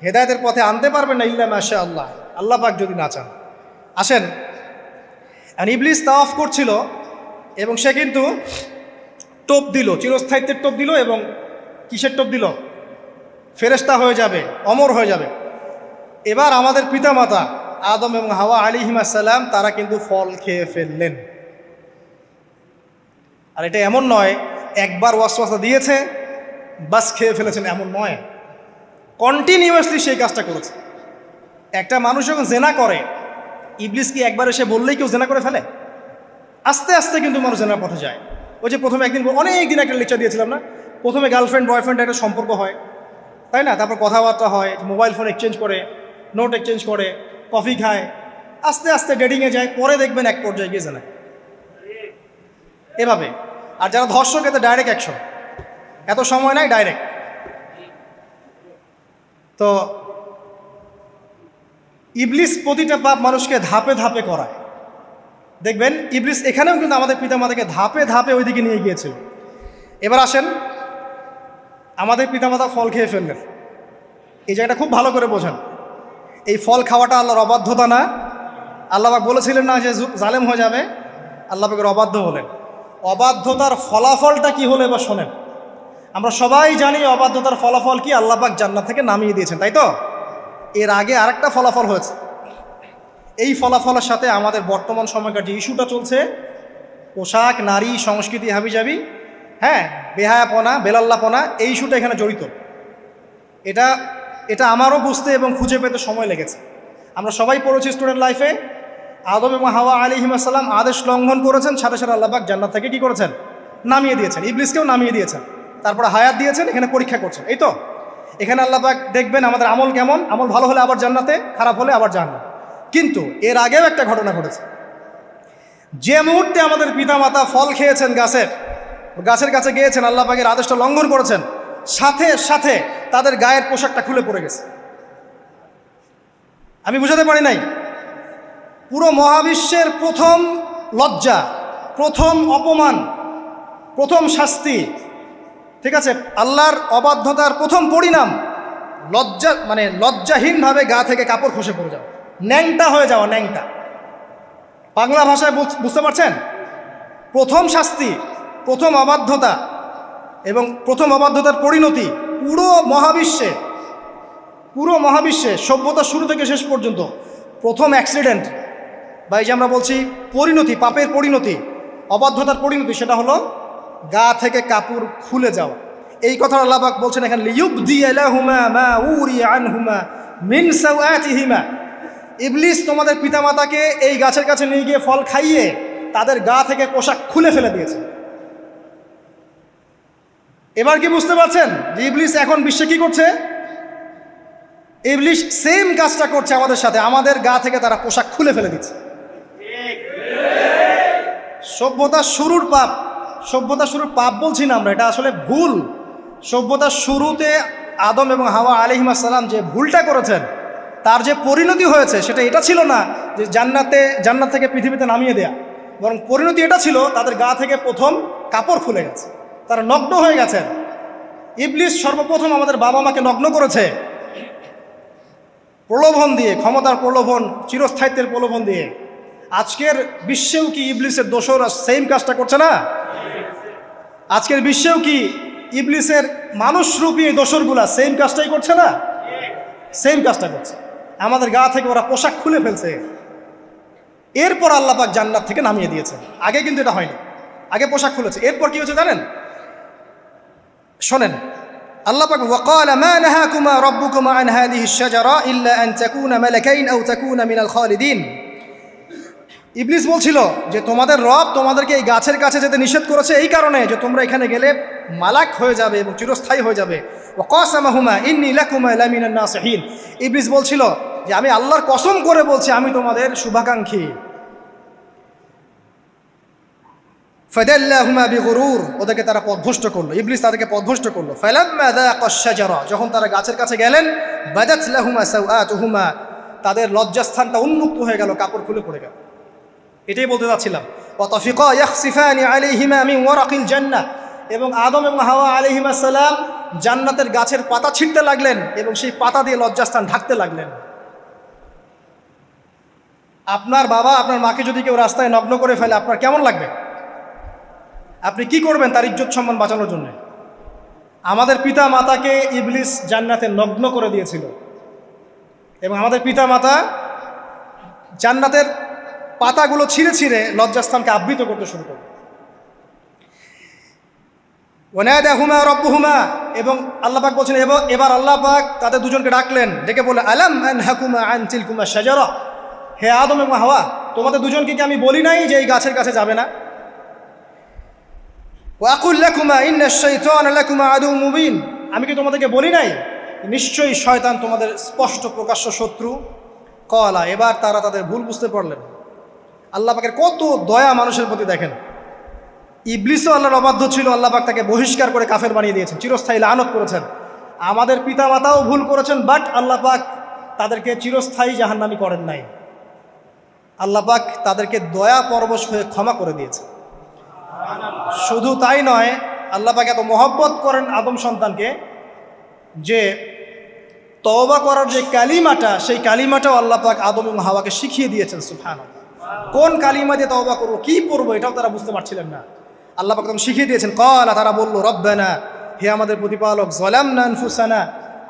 হেদায়েতের পথে আনতে পারবেন না ইল্লা মাশা আল্লাহ, আল্লাহ পাক যদি না চান। আসেন, ইবলিস তাওয়াফ করছিল এবং সে কিন্তু টোপ দিল, চিরস্থায়িত্বের টোপ দিল। এবং কিসের টোপ দিল? ফেরেশতা হয়ে যাবে, অমর হয়ে যাবে। এবার আমাদের পিতামাতা আদম এবং হাওয়া আলাইহিস সালাম তারা কিন্তু ফল খেয়ে ফেললেন। আর এটা এমন নয় একবার ওয়াসওয়াসা দিয়েছে বাস খেয়ে ফেলেছেন, এমন নয়। কন্টিনিউয়াসলি সেই কাজটা করেছে। একটা মানুষ যখন জেনা করে, ইবলিস কি একবার এসে বললেই কেউ জেনা করে ফেলে? আস্তে আস্তে কিন্তু মানুষ জেনার পথে যায়। ওই যে প্রথমে একদিন, অনেক দিন একটা লেকচার দিয়েছিলাম না, প্রথমে গার্লফ্রেন্ড বয়ফ্রেন্ড একটা সম্পর্ক হয়, তাই না? তারপর কথাবার্তা হয়, মোবাইল ফোন এক্সচেঞ্জ করে, নোট এক্সচেঞ্জ করে, কফি খায়, আস্তে আস্তে ডেটিংয়ে যায়, পরে দেখবেন এক পর্যায়ে গিয়ে জেনা। এভাবে। আর যারা ধর্ষক, এতে ডাইরেক্ট অ্যাকশন, এত সময় নাই, ডাইরেক্ট। তো ইবলিস প্রতিটা পাপ মানুষকে ধাপে ধাপে করায়। দেখবেন ইবলিস এখানেও কিন্তু আমাদের পিতামাতাকে ধাপে ধাপে ওইদিকে নিয়ে গিয়েছিল। এবার আসেন, আমাদের পিতামাতা ফল খেয়ে ফেললেন, এই জায়গাটা খুব ভালো করে বোঝেন। এই ফল খাওয়াটা আল্লাহর অবাধ্যতা না। আল্লাহ পাক বলেছিলেন না যে জালেম হয়ে যাবে, আল্লাহ পাকের অবাধ্য হলেন। অবাধ্যতার ফলাফলটা কি হলো এবার শোনেন। আমরা সবাই জানি অবাধ্যতার ফলাফল কি, আল্লাহ পাক জান্নাত থেকে নামিয়ে দিয়েছেন, তাই তো? এর আগে আরেকটা ফলাফল হয়েছে। এই ফলাফলের সাথে আমাদের বর্তমান সময়কার যে ইস্যুটা চলছে, পোশাক, নারী, সংস্কৃতি, হাবিজাবি, হ্যাঁ, বেহায়াপনা, বেলাল্লাপনা, এই ইস্যুটা এখানে জড়িত। এটা আমারও বুঝতে এবং খুঁজে পেতে সময় লেগেছে। আমরা সবাই পড়েছি স্টুডেন্ট লাইফে, আদম এবং হাওয়া আলাইহিস সালাম আদেশ লঙ্ঘন করেছেন, সাথে সাথে আল্লাহ পাক জান্নাত থেকে কি করেছেন? নামিয়ে দিয়েছেন। ইবলিসকেও নামিয়ে দিয়েছেন, তারপরে হায়াত দিয়েছেন, এখানে পরীক্ষা করছেন, এই তো। এখানে আল্লাহ পাক দেখবেন আমাদের আমল কেমন, আমল ভালো হলে আবার জান্নাতে, খারাপ হলে আবার জাহান্নাম। কিন্তু এর আগেও একটা ঘটনা ঘটেছে। যে মুহূর্তে আমাদের পিতামাতা ফল খেয়েছেন গাছের কাছে গিয়েছেন, আল্লাহ পাকের আদেশটা লঙ্ঘন করেছেন, সাথে সাথে তাদের গায়ের পোশাকটা খুলে পড়ে গেছে। আমি বুঝাতে পারি নাই? পুরো মহাবিশ্বের প্রথম লজ্জা, প্রথম অপমান, প্রথম শাস্তি, ঠিক আছে, আল্লাহর অবাধ্যতার প্রথম পরিণাম লজ্জাহীনভাবে গা থেকে কাপড় খসে পড়ে যাওয়া, ন্যাংটা হয়ে যাওয়া, ন্যাংটা। বাংলা ভাষায় বুঝতে পারছেন? প্রথম শাস্তি, প্রথম অবাধ্যতা এবং প্রথম অবাধ্যতার পরিণতি পুরো মহাবিশ্বে সভ্যতার শুরু থেকে শেষ পর্যন্ত প্রথম অ্যাক্সিডেন্ট, বা এই যে আমরা বলছি পরিণতি, পাপের পরিণতি, অবাধ্যতার পরিণতি, সেটা হলো গা থেকে কাপড় খুলে যাওয়া। এই কথা আল্লাহ পাক বলছেন এখানে, লিইউবদিয়া লাহুমা মা উরিয়া আনহুমা মিন সাওআতিহিমা। ইবলিস তোমাদের পিতামাতাকে এই গাছের কাছে নিয়ে গিয়ে ফল খাইয়ে তাদের গা থেকে পোশাক খুলে ফেলে দিয়েছে। এবার কি বুঝতে পারছেন যে ইবলিস এখন বিশ্বে কি করছে? ইবলিস সেম কাজটা করছে আমাদের সাথে, আমাদের গা থেকে তারা পোশাক খুলে ফেলে দিচ্ছে। সভ্যতার শুরুর পাপ বলছি না আমরা, এটা আসলে ভুল। সভ্যতার শুরুতে আদম এবং হাওয়া আলাইহিস সালাম যে ভুলটা করেছেন, তার যে পরিণতি হয়েছে সেটা এটা ছিল না যে জান্নাত থেকে পৃথিবীতে নামিয়ে দেয়া, বরং পরিণতি এটা ছিল তাদের গা থেকে প্রথম কাপড় খুলে গেছে, তারা নগ্ন হয়ে গেছেন। ইবলিস সর্বপ্রথম আমাদের বাবা মাকে নগ্ন করেছে প্রলোভন দিয়ে, ক্ষমতার প্রলোভন, চিরস্থায়িত্বের প্রলোভন দিয়ে। আজকের বিশ্বেও কি ইবলিসের দোসররা সেম কাজটা করছে না? আজকের বিশ্বেও কি ইবলিসের মানুষরূপী দোসরগুলা সেম কাজটাই করছে না? সেম কাজটা করছে। আমাদের গা থেকে ওরা পোশাক খুলে ফেলছে, এরপর আল্লাহ পাক জান্নাত থেকে নামিয়ে দিয়েছে। আগে কিন্তু এটা হয়নি, আগে পোশাক খুলেছে। এরপর কি হয়েছে জানেন? শোনেন, আল্লাহ পাক ওয়াকালা মা নাহাকুমা রাব্বুকুমা আন হাযিহি আশ-শাজারা ইল্লা আন তাকুনা মালাকাইন আও তাকুনা মিনাল খালিদিন। ইবলিস বলছিল যে তোমাদের রব তোমাদেরকে এই গাছের কাছে যেতে নিষেধ করেছে এই কারণে যে তোমরা এখানে গেলে মালাক হয়ে যাবে এবং চিরস্থায়ী হয়ে যাবে। ওয়া কাসামাহুমা ইন্নী লাকুমা লামিনান নাসিহিন। ইবলিস বলছিল যে আমি আল্লাহর কসম করে বলছি আমি তোমাদের শুভাকাঙ্ক্ষী। ফাদাল্লাহুমা বিগুরুর, ওদেরকে তারা পথভ্রষ্ট করলো, ইবলিস তাদেরকে পথভ্রষ্ট করলো। ফালাম্মা যাকাশ শাজারা, যখন তারা গাছের কাছে গেলেন, বাদাত লাহুমা সাওআতুহুমা, তাদের লজ্জাস্থানটা উন্মুক্ত হয়ে গেল, কাপড় খুলে পড়ে গেল। এটাই বলতে যাচ্ছিলাম। ওয়া তাফিকা ইয়াখসিফানি আলাইহিমা মিন ওয়ারাকিল জান্নাহ, এবং আদম এবং হাওয়া আলাইহিমা সালাম জান্নাতের গাছের পাতা ছিঁড়তে লাগলেন এবং সেই পাতা দিয়ে লজ্জাস্থান ঢাকতে লাগলেন। আপনার বাবা আপনার মাকে যদি কেউ রাস্তায় নগ্ন করে ফেলে আপনার কেমন লাগবে? আপনি কি করবেন তার ইজ্জত সম্মান বাঁচানোর জন্য? আমাদের পিতা মাতাকে ইবলিস জান্নাতে নগ্ন করে দিয়েছিল এবং আমাদের পিতা মাতা জান্নাতের পাতাগুলো ছিঁড়ে ছিঁড়ে লজ্জাস্থানকে আবৃত করতে শুরু করল। ওয়ানাদাহুমা রাব্বুহুমা, এবং আল্লাহ পাক বলছেন এবার আল্লাহ পাক তাদের দুজনকে ডাকলেন, ডেকে বলে আলাম আনহাকুমা আন তিলকুমা শাজারা, হে আদম এবং হাওয়া তোমাদের দুজনকে কি আমি বলি নাই যে এই গাছের কাছে যাবে না? ওয়াকুল লাকুমা ইন্নাশ শাইতানা লাকুমা আদুউম মুবিন, আমি কি তোমাদেরকে বলি নাই নিশ্চয়ই শয়তান তোমাদের স্পষ্ট প্রকাশ্য শত্রু? কলা, এবার তারা তাদের ভুল বুঝতে পারলেন। আল্লাহ পাকের কত দয়া মানুষের প্রতি দেখেন। ইবলিসও আল্লাহর অবাধ্য ছিল, আল্লাহ পাক তাকে বহিষ্কার করে কাফের বানিয়ে দিয়েছেন, চিরস্থায়ী লানত করেছেন। আমাদের পিতামাতাও ভুল করেছেন, বাট আল্লাহ পাক তাদেরকে চিরস্থায়ী জাহান্নামী করেন নাই। আল্লাহ পাক তাদেরকে দয়া পরবশ হয়ে ক্ষমা করে দিয়েছে। শুধু তাই নয়, আল্লাহ পাক এত মহব্বত করেন আদম সন্তানকে যে তওবা করার যে কালিমাটা, সেই কালিমাটাও আল্লাহ পাক আদম এবং হাওয়াকে শিখিয়ে দিয়েছেন। সুবহানাল্লাহ, কোন কালিমা দিয়ে তওবা করবো, কি পড়বো, এটাও তারা বুঝতে পারছিলেন না। আল্লাহ পাক তখন শিখিয়ে দিয়েছেন। ক্বালা, তারা বলল, রব্বানা, হে আমাদের প্রতিপালক, যালামনা আনফুসানা,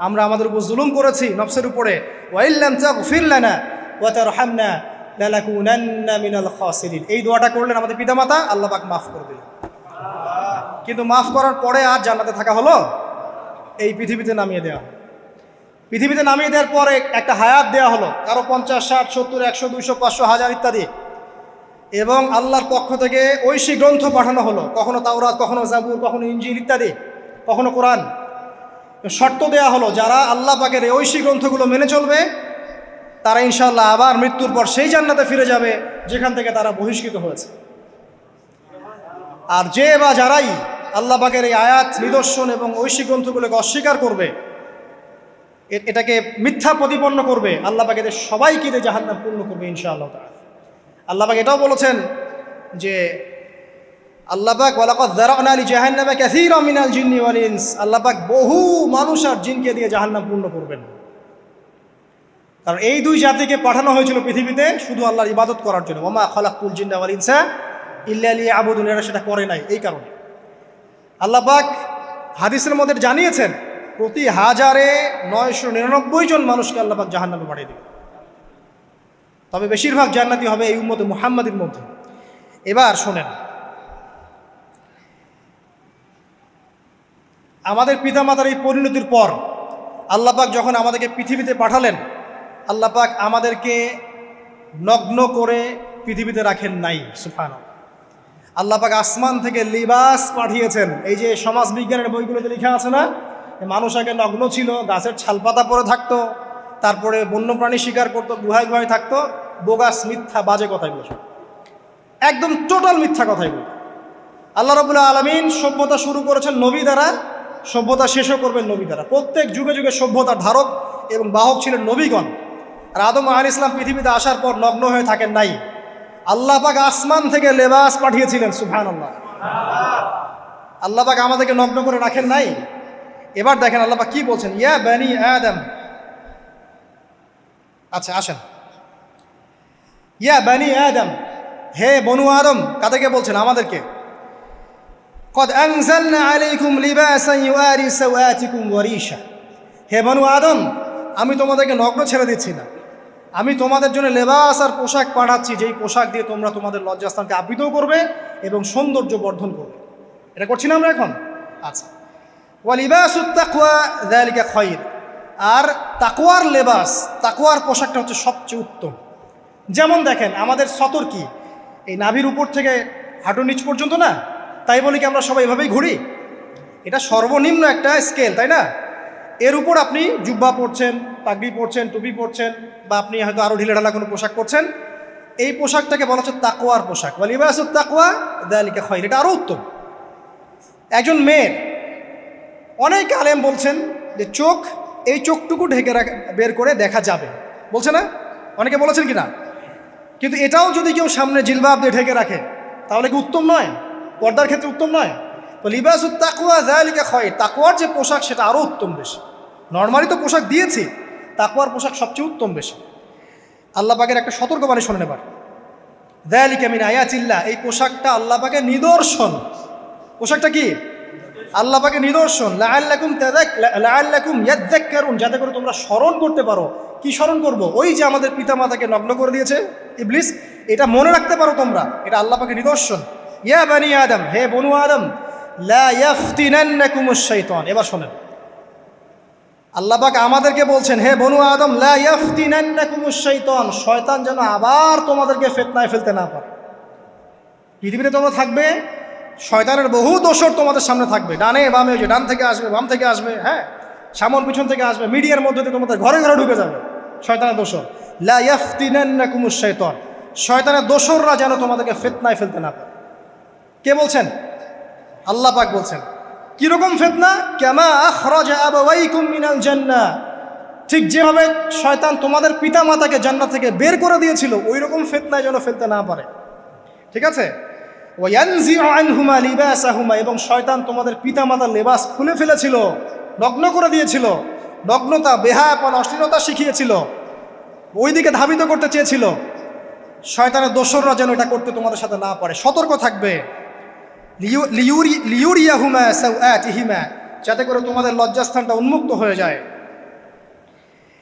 আমরা আমাদের উপর জুলুম করেছি নফসের উপরে, ওয়া ইল্লাম তাগফির লানা ওয়া তারহামনা লানাকুনান্না মিনাল খাসিরিন। এই দোয়াটা করলেন আমাদের পিতামাতা, আল্লাহ পাক মাফ করে দিলেন। কিন্তু মাফ করার পরে আর জান্নাতে থাকা হলো? এই পৃথিবীতে নামিয়ে দেওয়া। পৃথিবীতে নামিয়ে দেওয়ার পরে একটা হায়াত দেওয়া হলো, কারো 50, 60, 70, 100, 200, 500, 1000 ইত্যাদি, এবং আল্লাহর পক্ষ থেকে ঐশী গ্রন্থ পাঠানো হলো, কখনো তাওরাত, কখনো জাবুর, কখনো ইনজিল ইত্যাদি, কখনো কোরআন। শর্ত দেয়া হলো যারা আল্লাহ পাকের এই ঐশী গ্রন্থগুলো মেনে চলবে তারা ইনশাআল্লাহ আবার মৃত্যুর পর সেই জান্নাতে ফিরে যাবে যেখান থেকে তারা বহিষ্কৃত হয়েছে। আর যে বা যারাই আল্লাহ পাকের এই আয়াত, নিদর্শন এবং ঐশী গ্রন্থগুলোকে অস্বীকার করবে, এটাকে মিথ্যা প্রতিপন্ন করবে, আল্লাহ পাক এদের সবাইকে দিয়ে জাহান্নাম পূর্ণ করবে ইনশাআল্লাহ তাআলা। আল্লাহ পাক এটাও বলেছেন যে আল্লাহ পাক ওয়ালাকাদ যারানা লি জাহান্নামা কাসীরাম মিনাল জিন্নি ওয়াল ইনস, আল্লাহ পাক বহু মানুষ আর জিনকে দিয়ে জাহান্নাম পূর্ণ করবেন। কারণ এই দুই জাতিকে পাঠানো হয়েছিল পৃথিবীতে শুধু আল্লাহর ইবাদত করার জন্য। ওয়া মা খালাকতুল জিন্না ওয়াল ইনসা ইল্লা লিয়াবুদুন, এরা সেটা করে নাই। এই কারণে আল্লাহ পাক হাদিসের মধ্যে জানিয়েছেন প্রতি 1099 জন মানুষকে আল্লাহ পাক জাহান্নামে পাঠিয়ে দেবে। তবে বেশিরভাগ জান্নাতি হবে এই উম্মতে মুহাম্মাদের মধ্যে। এবার শোনেন, আমাদের পিতামাতার এই পরিণতির পর আল্লাহ পাক যখন আমাদেরকে পৃথিবীতে পাঠালেন, আল্লাহ পাক আমাদেরকে নগ্ন করে পৃথিবীতে রাখেন নাই। সুবহানাল্লাহ, আল্লাহ পাক আসমান থেকে লিবাস পাঠিয়েছেন। এই যে সমাজ বিজ্ঞানের বইগুলোতে লেখা আছে না, মানুষ আগে নগ্ন ছিল, গাছের ছালপাতা পরে থাকতো, তারপরে বন্যপ্রাণী শিকার করতো, গুহায় গুহায় থাকতো, বোগাস, মিথ্যা, বাজে কথাগুলো, একদম টোটাল মিথ্যা কথাগুলো। আল্লাহ রাব্বুল আলামিন সভ্যতা শুরু করেছেন নবী দ্বারা, সভ্যতা শেষও করবেন নবী দ্বারা। প্রত্যেক যুগে যুগে সভ্যতার ধারক এবং বাহক ছিলেন নবীগণ। আর আদম আলাইহিস সালাম পৃথিবীতে আসার পর নগ্ন হয়ে থাকেন নাই। আল্লাহ পাক আসমান থেকে লেবাস পাঠিয়েছিলেন। সুবহানাল্লাহ, আল্লাহ পাক আমাদেরকে নগ্ন করে রাখেন নাই। এবার দেখেন আল্লাহ পাক কি বলছেন, ইয়া বানি আদম, আচ্ছা আসেন, ইয়া বানি আদম, হে বনু আদম, কাদেরকে বলছেন? আমাদেরকে। কদ আনজালনা আলাইকুম লিবাসান ইউআরি সাওআতিকুম ওয়া রিশা, হে বনু আদম, আমি তোমাদেরকে নগ্ন ছেড়ে দিচ্ছি না, আমি তোমাদের জন্য লেবাস আর পোশাক পাঠাচ্ছি, যেই পোশাক দিয়ে তোমরা তোমাদের লজ্জাস্থানকে আবৃতও করবে এবং সৌন্দর্য বর্ধন করবে। এটা করছি না আমরা এখন? আচ্ছা, ওয়া লিবাসুত তাকওয়া যালিকা খায়র, আর তাকওয়ার লেবাস, তাকওয়ার পোশাকটা হচ্ছে সবচেয়ে উত্তম। যেমন দেখেন আমাদের সতর কি এই নাভির উপর থেকে হাঁটুর নিচ পর্যন্ত না, তাই বলি কি আমরা সবাই এভাবেই ঘুরি? এটা সর্বনিম্ন একটা স্কেল, তাই না? এর উপর আপনি জুব্বা পরছেন, পাগড়ি পরছেন, টুপি পরছেন, বা আপনি হয়তো আরও ঢিলেঢালা কোনো পোশাক পরছেন, এই পোশাকটাকে বলা হচ্ছে তাকওয়ার পোশাক। ওয়া লিবাসুত তাকওয়া যালিকা খায়র, এটা আরও উত্তম। একজন মেয়ের, অনেক আলেম বলছেন যে চোখ, এই চোখটুকু ঢেকে বের করে দেখা যাবে, বলছে না? অনেকে বলেছেন কি না? কিন্তু এটাও যদি কেউ সামনে জিলবাব দিয়ে ঢেকে রাখে তাহলে কি উত্তম নয়? পর্দার ক্ষেত্রে উত্তম নয়? তো লিবাসুত তাকওয়া যালিকা খায়র, তাকওয়ার যে পোশাক সেটা আরও উত্তম বেশি। নর্মালি তো পোশাক দিয়েছি, তাকওয়ার পোশাক সবচেয়ে উত্তম বেশি। আল্লাহ পাকের একটা সতর্কবাণী শোনেন এবার। যালিকা মিন আয়াতিল্লাহ, এই পোশাকটা আল্লাহ পাকের নিদর্শন। পোশাকটা কি? আল্লাহ পাকের নিদর্শন। লাআল্লাকুম ইয়াযাক্কারুন, যাতে করে তোমরা স্মরণ করতে পারো। কি স্মরণ করব? ওই যে আমাদের পিতামাতাকে নগ্ন করে দিয়েছে ইবলিস, এটা মনে রাখতে পারো তোমরা, এটা আল্লাহ পাকের নিদর্শন। ইয়া বানি আদম, হে বনু আদম, লা ইয়াফতিনান্নাকুমুশ শাইতান। এবার শোনেন, আল্লাহ পাক আমাদেরকে বলছেন, হে বনু আদম, লা ইয়াফতিনান্নাকুমুশ শাইতান, শয়তান যেন আবার তোমাদেরকে ফিতনায় ফেলতে না পারে। পৃথিবীতে তোমরা থাকবে, শয়তানের বহু দোসর তোমাদের সামনে থাকবে, ডানে বামে, যে ডান থেকে আসবে, বাম থেকে আসবে, হ্যাঁ, সামন পিছন থেকে আসবে, মিডিয়ার মধ্যে দিয়ে তোমাদের ঘরে ঘরে ঢুকে যাবে শয়তানের দোসর। লা ইয়াফতিনান্নাকুমুশ শাইতান, শয়তানের দোসররা যেন তোমাদেরকে ফিতনায় ফেলতে না পারে। কে বলছেন? আল্লাহ পাক বলছেন। কিরকম ফিতনা? কামা আখরাজা আবাওয়াইকুম মিনাল জান্নাহ, ঠিক যেভাবে শয়তান তোমাদের পিতা মাতাকে জান্নাত থেকে বের করে দিয়েছিল, ওই রকম ফিতনায় যেন ফেলতে না পারে। ঠিক আছে? ওয়ায়ানজিউ আনহুমা লিবাসাহুমা, এবং শয়তান তোমাদের পিতা মাতার লেবাস খুলে ফেলেছিল, নগ্ন করে দিয়েছিল, নগ্নতা, বেহায়াপন, অশ্লীলতা শিখিয়েছিল, ওইদিকে ধাবিত করতে চেয়েছিল। শয়তানের দোসররা যেন এটা করতে তোমাদের সাথে না পারে, সতর্ক থাকবে। লিউরিয়াহুমা সাওআতিহিমা, যাতে করে তোমাদের লজ্জাস্থানটা উন্মুক্ত হয়ে যায়।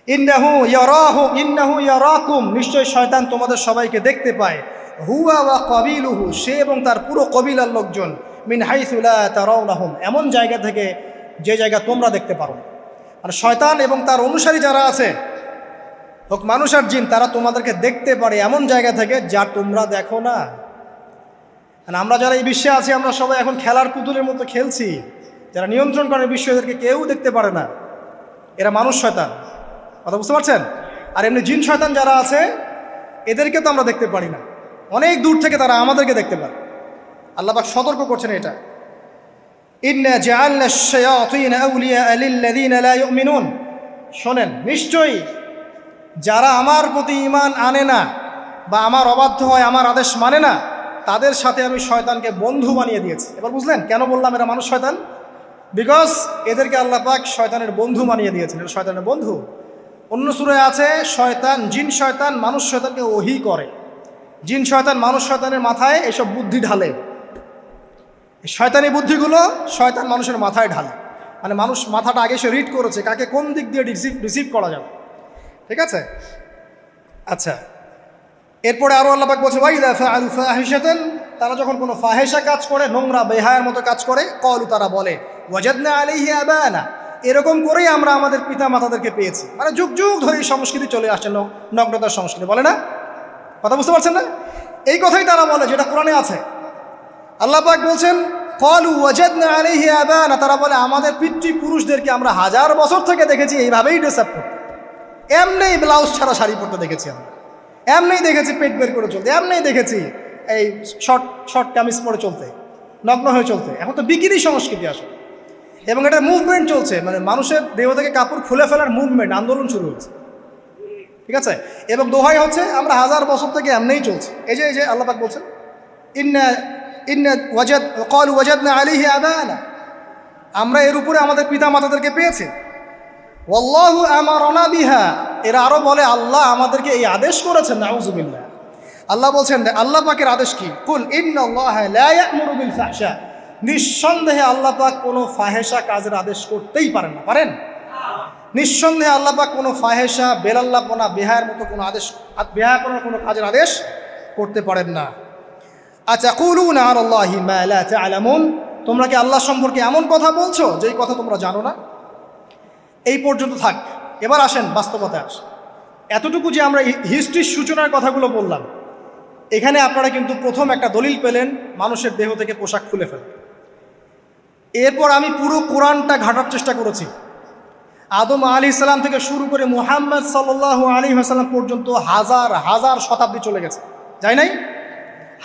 ইন্নাহু ইয়ারাকুম, নিশ্চয় শয়তান তোমাদের সবাইকে দেখতে পায়। হুয়া ওয়া কাবিলুহু, সে এবং তার পুরো কবিলার লোকজন, মিন হাইসু লা তারাউনাহুম, এমন জায়গা থেকে যে জায়গা তোমরা দেখতে পারো। আর শয়তান এবং তার অনুসারী যারা আছে, হোক মানুষ আর জিন, তারা তোমাদেরকে দেখতে পারে এমন জায়গা থেকে যা তোমরা দেখো না। আমরা যারা এই বিশ্বে আছি, আমরা সবাই এখন খেলার পুতুলের মতো খেলছি। যারা নিয়ন্ত্রণ করে বিশ্ব, এদেরকে কেউ দেখতে পারে না, এরা মানুষ শয়তান। কথা বুঝতে পারছেন? আর এমনি জিন শয়তান যারা আছে, এদেরকে তো আমরা দেখতে পারি না, অনেক দূর থেকে তারা আমাদেরকে দেখতে পারে। আল্লাহ পাক সতর্ক করছেন এটা। ইন্না জাআলনা আশ-শায়াতিন আউলিয়া লিল্লাযিনা লা ইউমিনুন, শোনেন, নিশ্চয়ই যারা আমার প্রতি ঈমান আনে না বা আমার অবাধ্য হয়, আমার আদেশ মানে না, তাদের সাথে আমি শয়তানকে বন্ধু বানিয়ে দিয়েছি। এবার বুঝলেন কেন বললাম এরা মানুষ শয়তান? বিকজ এদেরকে আল্লাহ পাক শয়তানের বন্ধু বানিয়ে দিয়েছেন, এটা শয়তানের বন্ধু। অন্য সূরায় আছে, শয়তান, জিন শয়তান মানুষ শয়তানকে ওহী করে। জিন শয়তান মানুষ শয়তানের মাথায় এসব বুদ্ধি ঢালে, এই শয়তানি বুদ্ধিগুলো শয়তান মানুষের মাথায় ঢালে। মানে মানুষ মাথাটা আগে সে রিড করেছে, কাকে কোন দিক দিয়ে রিসিভ করা যাবে। ঠিক আছে? আচ্ছা, এরপরে আরও আল্লাহ পাক বলছে, ওয়াইদা ফাআলু ফাহিশাতান, তারা যখন কোনো ফাহেসা কাজ করে, নোংরা বেহায়ার মতো কাজ করে, ক্বালু, তারা বলে, ওয়াজাদনা আলাইহি আবানা, এরকম করেই আমরা আমাদের পিতা মাতাদেরকে পেয়েছি। মানে যুগ যুগ ধরে এই সংস্কৃতি চলে আসছে, নগ্নতার সংস্কৃতি, বলে না? কথা বুঝতে পারছেন না? এই কথাই তারা বলে, যেটা কোরআনে আছে। আল্লাহ পাক বলছেন, ক্বালু ওয়াজাদনা আলাইহি আবানা, তারা বলে আমাদের পিতৃপুরুষদেরকে আমরা হাজার বছর থেকে দেখেছি এইভাবেই ড্রেস আপ করতে, এমনি ব্লাউজ ছাড়া শাড়ি পরতে দেখেছি আমরা, এমনি দেখেছি পেট বের করে চলতে, এমনি দেখেছি এই শর্ট কামিজ পরে চলতে, নগ্ন হয়ে চলতে। এখন তো বিকিনি সংস্কৃতি আসলে, এবং এটা মুভমেন্ট চলছে, মানে মানুষের দেহ থেকে কাপড় খুলে ফেলার মুভমেন্ট, আন্দোলন শুরু হয়েছে। ঠিক আছে? এবং দোহাই হচ্ছে আমরা হাজার বছর থেকে এমনিই চলছে। এই যে আল্লাহ পাক বলছেন, ক্বালু ওয়াজাদনা আলাইহি আবানা, আমরা এর উপরে আমাদের পিতা মাতাদেরকে পেয়েছি। ওয়াল্লাহু আমারানা বিহা, এরা আরো বলে আল্লাহ আমাদেরকে এই আদেশ করেছেন। নাউযুবিল্লাহ। আল্লাহ বলছেন, আল্লাহ পাকের আদেশ কি? কুল ইন্নাল্লাহা লা ইয়া'মুরু বিল ফাহশা, নিঃসন্দেহে আল্লাহ পাক কোনো ফাহেসা কাজের আদেশ করতেই পারেন না। পারেন? নিঃসন্দেহে আল্লাহ পাক কোনো ফাহেসা, বেলাল্লাপনা, বেহায়ার মতো কোনো আদেশ, বেহায়াপনার কোনো কাজের আদেশ করতে পারেন না। আতাকুলুনা আলাল্লাহি মা লা তা'লামুন, তোমরা কি আল্লাহ সম্পর্কে এমন কথা বলছো যেই কথা তোমরা জানো না? এই পর্যন্ত থাক। এবার আসেন বাস্তবতায় আস। এতটুকু যে আমরা হিস্ট্রির সূচনার কথাগুলো বললাম, এখানে আপনারা কিন্তু প্রথম একটা দলিল পেলেন মানুষের দেহ থেকে পোশাক খুলে ফেলে। এরপর আমি পুরো কোরআনটা ঘাটার চেষ্টা করেছি। আদম আলাইহিস সালাম থেকে শুরু করে মুহাম্মদ সাল্লাল্লাহু আলাইহি ওয়াসাল্লাম পর্যন্ত হাজার হাজার শতাব্দী চলে গেছে, যাই নাই?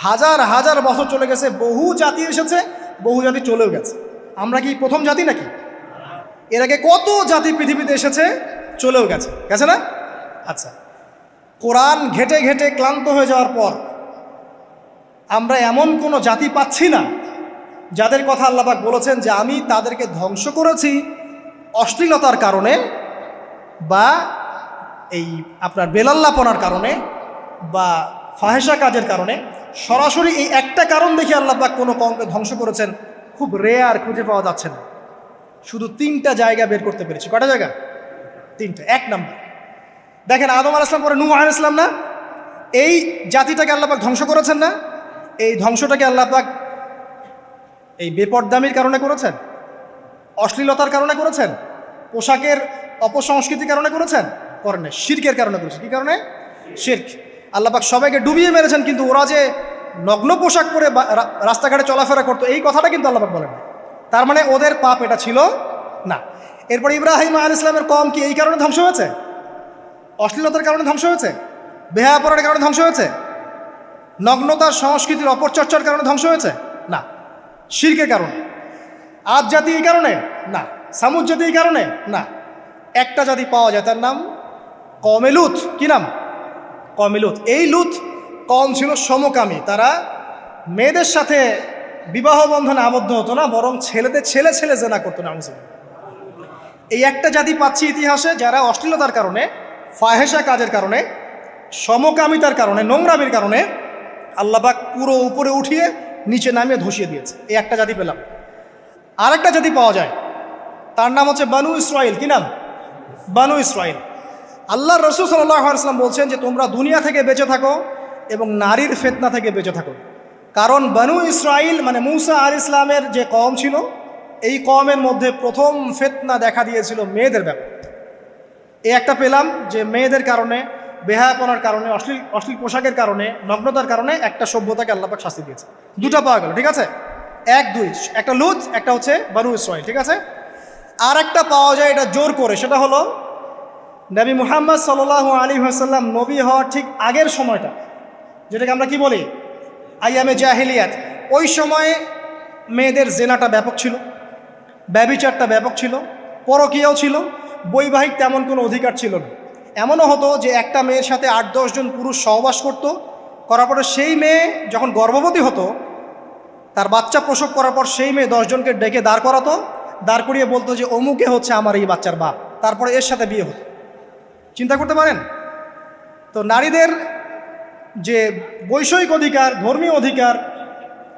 হাজার হাজার বছর চলে গেছে, বহু জাতি এসেছে, বহু জাতি চলেও গেছে। আমরা কি প্রথম জাতি নাকি? এর আগে কত জাতি পৃথিবীতে এসেছে, চলেও গেছে, গেছে না? আচ্ছা, কোরআন ঘেটে ঘেটে ক্লান্ত হয়ে যাওয়ার পর আমরা এমন কোনো জাতি পাচ্ছি না যাদের কথা আল্লাহ পাক বলেছেন যে আমি তাদেরকে ধ্বংস করেছি অশ্লীলতার কারণে বা এই আপনার বেলাল্লাপনার কারণে বা ফাহেসা কাজের কারণে। সরাসরি এই একটা কারণ দেখে আল্লাহ পাক কোনো কওমকে ধ্বংস করেছেন খুব রেয়ার, খুঁজে পাওয়া যাচ্ছে না। শুধু 3টা জায়গা বের করতে পেরেছি। কয়টা জায়গা? 3টা। 1 নম্বর দেখেন, আদম আলাইহিস সালাম পরে নূহ আলাইহিস সালাম না, এই জাতিটাকে আল্লাহ পাক ধ্বংস করেছেন না? এই ধ্বংসটাকে আল্লাহ পাক এই বেপরদামির কারণে করেছেন, অশ্লীলতার কারণে করেছেন, পোশাকের অপসংস্কৃতির কারণে করেছেন? করেন না, শিরকের কারণে করেছেন। কি কারণে? শিরক। আল্লাহ পাক সবাইকে ডুবিয়ে মেরেছেন, কিন্তু ওরা যে নগ্ন পোশাক পরে রাস্তাঘাটে চলাফেরা করতো এই কথাটা কিন্তু আল্লাহ পাক বলেন। তার মানে ওদের পাপ এটা ছিল না। এরপর ইব্রাহিম আলাইহিস সালামের কওম কি এই কারণে ধ্বংস হয়েছে? অশ্লীলতার কারণে ধ্বংস হয়েছে? বেহায়াপনার কারণে ধ্বংস হয়েছে? নগ্নতার সংস্কৃতির অপচর্চার কারণে ধ্বংস হয়েছে? না। শিরকের কারণে। আদ জাতি এই কারণে? না। সামুদ জাতি এই কারণে? না। একটা জাতি পাওয়া যায়, তার নাম কওমে লূত। কি নাম? কওমে লূত। এই লূত কওম ছিল সমকামী। তারা মেয়েদের সাথে বিবাহ বন্ধনে আবদ্ধ হতো না, বরং ছেলেদের ছেলে ছেলে জেনা করতো না। এই একটা জাতি পাচ্ছি ইতিহাসে যারা অশ্লীলতার কারণে, ফাহেসা কাজের কারণে, সমকামিতার কারণে, নোংরামির কারণে আল্লাহ পাক পুরো উপরে উঠিয়ে নিচে নামিয়ে ধসিয়ে দিয়েছে। এই একটা জাতি পেলাম। আর একটা জাতি পাওয়া যায়, তার নাম হচ্ছে বানু ইসরাইল। কি নাম? বানু ইসরাইল। আল্লাহ রাসূল সাল্লাল্লাহু আলাইহি ওয়াসাল্লাম বলছেন যে তোমরা দুনিয়া থেকে বেঁচে থাকো এবং নারীর ফিতনা থেকে বেঁচে থাকো। কারণ বানু ইসরাইল মানে মূসা আলাইহিস সালামের যে কওম ছিল, এই কওমের মধ্যে প্রথম ফিতনা দেখা দিয়েছিল মেয়েদের ব্যাপারে। এই একটা পেলাম যে মেয়েদের কারণে, বেহায়াপনার কারণে, অশ্লীল পোশাকের কারণে, নগ্নতার কারণে একটা সভ্যতাকে আল্লাহ পাক শাস্তি দিয়েছে। 2টা পাওয়া গেল, ঠিক আছে? 1, 2, একটা লূত, একটা হচ্ছে বানু ইসরাইল, ঠিক আছে? আর একটা পাওয়া যায় এটা জোর করে, সেটা হলো নবী মুহাম্মদ সাল্লাল্লাহু আলাইহি ওয়াসাল্লাম নবী হওয়ার ঠিক আগের সময়টা, যেটাকে আমরা কি বলি আইয়ামে জাহিলিয়াত। ওই সময়ে মেয়েদের জেনাটা ব্যাপক ছিল, ব্যভিচারটা ব্যাপক ছিল, পরকীয়াও ছিল, বৈবাহিক তেমন কোনো অধিকার ছিল না। এমনও হতো যে একটা মেয়ের সাথে 8-10 জন পুরুষ সহবাস করতো, করার পরে সেই মেয়ে যখন গর্ভবতী হতো, তার বাচ্চা প্রসব করার পর সেই মেয়ে 10 জনকে ডেকে দাঁড় করাতো, দাঁড় করিয়ে বলতো যে অমুকে হচ্ছে আমার এই বাচ্চার বাপ, তারপরে এর সাথে বিয়ে হতো। চিন্তা করতে পারেন তো? নারীদের যে বৈষয়িক অধিকার, ধর্মীয় অধিকার,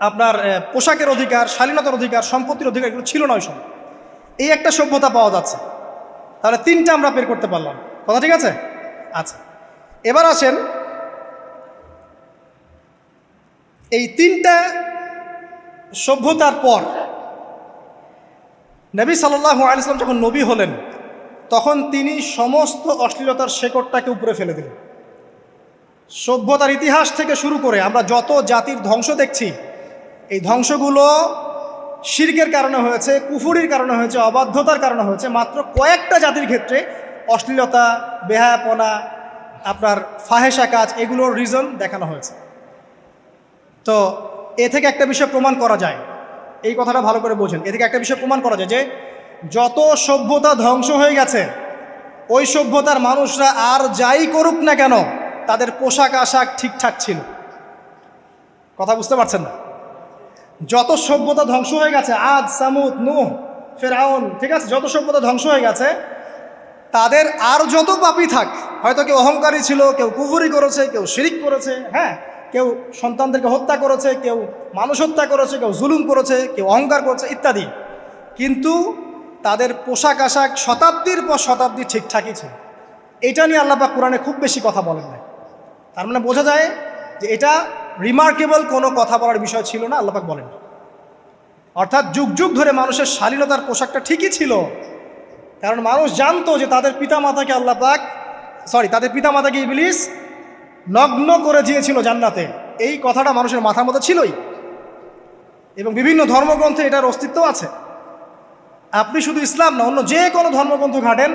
আপনার পোশাকের অধিকার, শালীনতার অধিকার, সম্পত্তির অধিকার, এগুলো ছিল না ওই সময়। এই একটা সভ্যতা পাওয়া যাচ্ছে। তাহলে 3টা আমরা বের করতে পারলাম, কথা ঠিক আছে? আচ্ছা, এবার আসেন এই 3টা সভ্যতার পর নবী সাল্লাল্লাহু আলাইহি ওয়াসাল্লাম যখন নবী হলেন, তখন তিনি সমস্ত অশ্লীলতার শেকড়টাকে উপরে ফেলে দিলেন। সভ্যতার ইতিহাস থেকে শুরু করে আমরা যত জাতির ধ্বংস দেখছি, এই ধ্বংসগুলো শিরকের কারণে হয়েছে, কুফুরির কারণে হয়েছে, অবাধ্যতার কারণে হয়েছে। মাত্র কয়েকটা জাতির ক্ষেত্রে অশ্লীলতা, বেহায়াপনা, আপনার ফাহেসা কাজ, এগুলোর রিজন দেখানো হয়েছে। তো এ থেকে একটা বিষয় প্রমাণ করা যায়, এই কথাটা ভালো করে বোঝেন। এ থেকে একটা বিষয় প্রমাণ করা যায় যে যত সভ্যতা ধ্বংস হয়ে গেছে, ওই সভ্যতার মানুষরা আর যাই করুক না কেন, তাদের পোশাক আশাক ঠিকঠাক ছিল। কথা বুঝতে পারছেন না? যত সভ্যতা ধ্বংস হয়ে গেছে, আদ, সামুদ, নূহ, ফেরাউন, ঠিক আছে, যত সভ্যতা ধ্বংস হয়ে গেছে, তাদের আর যত পাপী থাক, হয়তো কেউ অহংকারী ছিল, কেউ কুফরি করেছে, কেউ শিরিক করেছে, হ্যাঁ, কেউ সন্তানদেরকে হত্যা করেছে, কেউ মানুষ হত্যা করেছে, কেউ জুলুম করেছে, কেউ অহংকার করেছে ইত্যাদি, কিন্তু তাদের পোশাক আশাক শতাব্দীর পর শতাব্দী ঠিকঠাকই ছিল। এটা নিয়ে আল্লাহ পাক কোরআনে খুব বেশি কথা বলেন না। তার মানে বোঝা যায় যে এটা রিমার্কেবল কোনো কথা বলার বিষয় ছিল না, আল্লাহ পাক বলেন। অর্থাৎ যুগ যুগ ধরে মানুষের শালীনতার পোশাকটা ঠিকই ছিল, কারণ মানুষ জানতো যে তাদের পিতামাতাকে তাদের পিতামাতাকে ইবলিস নগ্ন করে দিয়েছিল জান্নাতে। এই কথাটা মানুষের মাথার মধ্যে ছিলই, এবং বিভিন্ন ধর্মগ্রন্থে এটার অস্তিত্ব আছে। আপনি শুধু ইসলাম না, অন্য যে কোনো ধর্মগ্রন্থ ঘাটেন,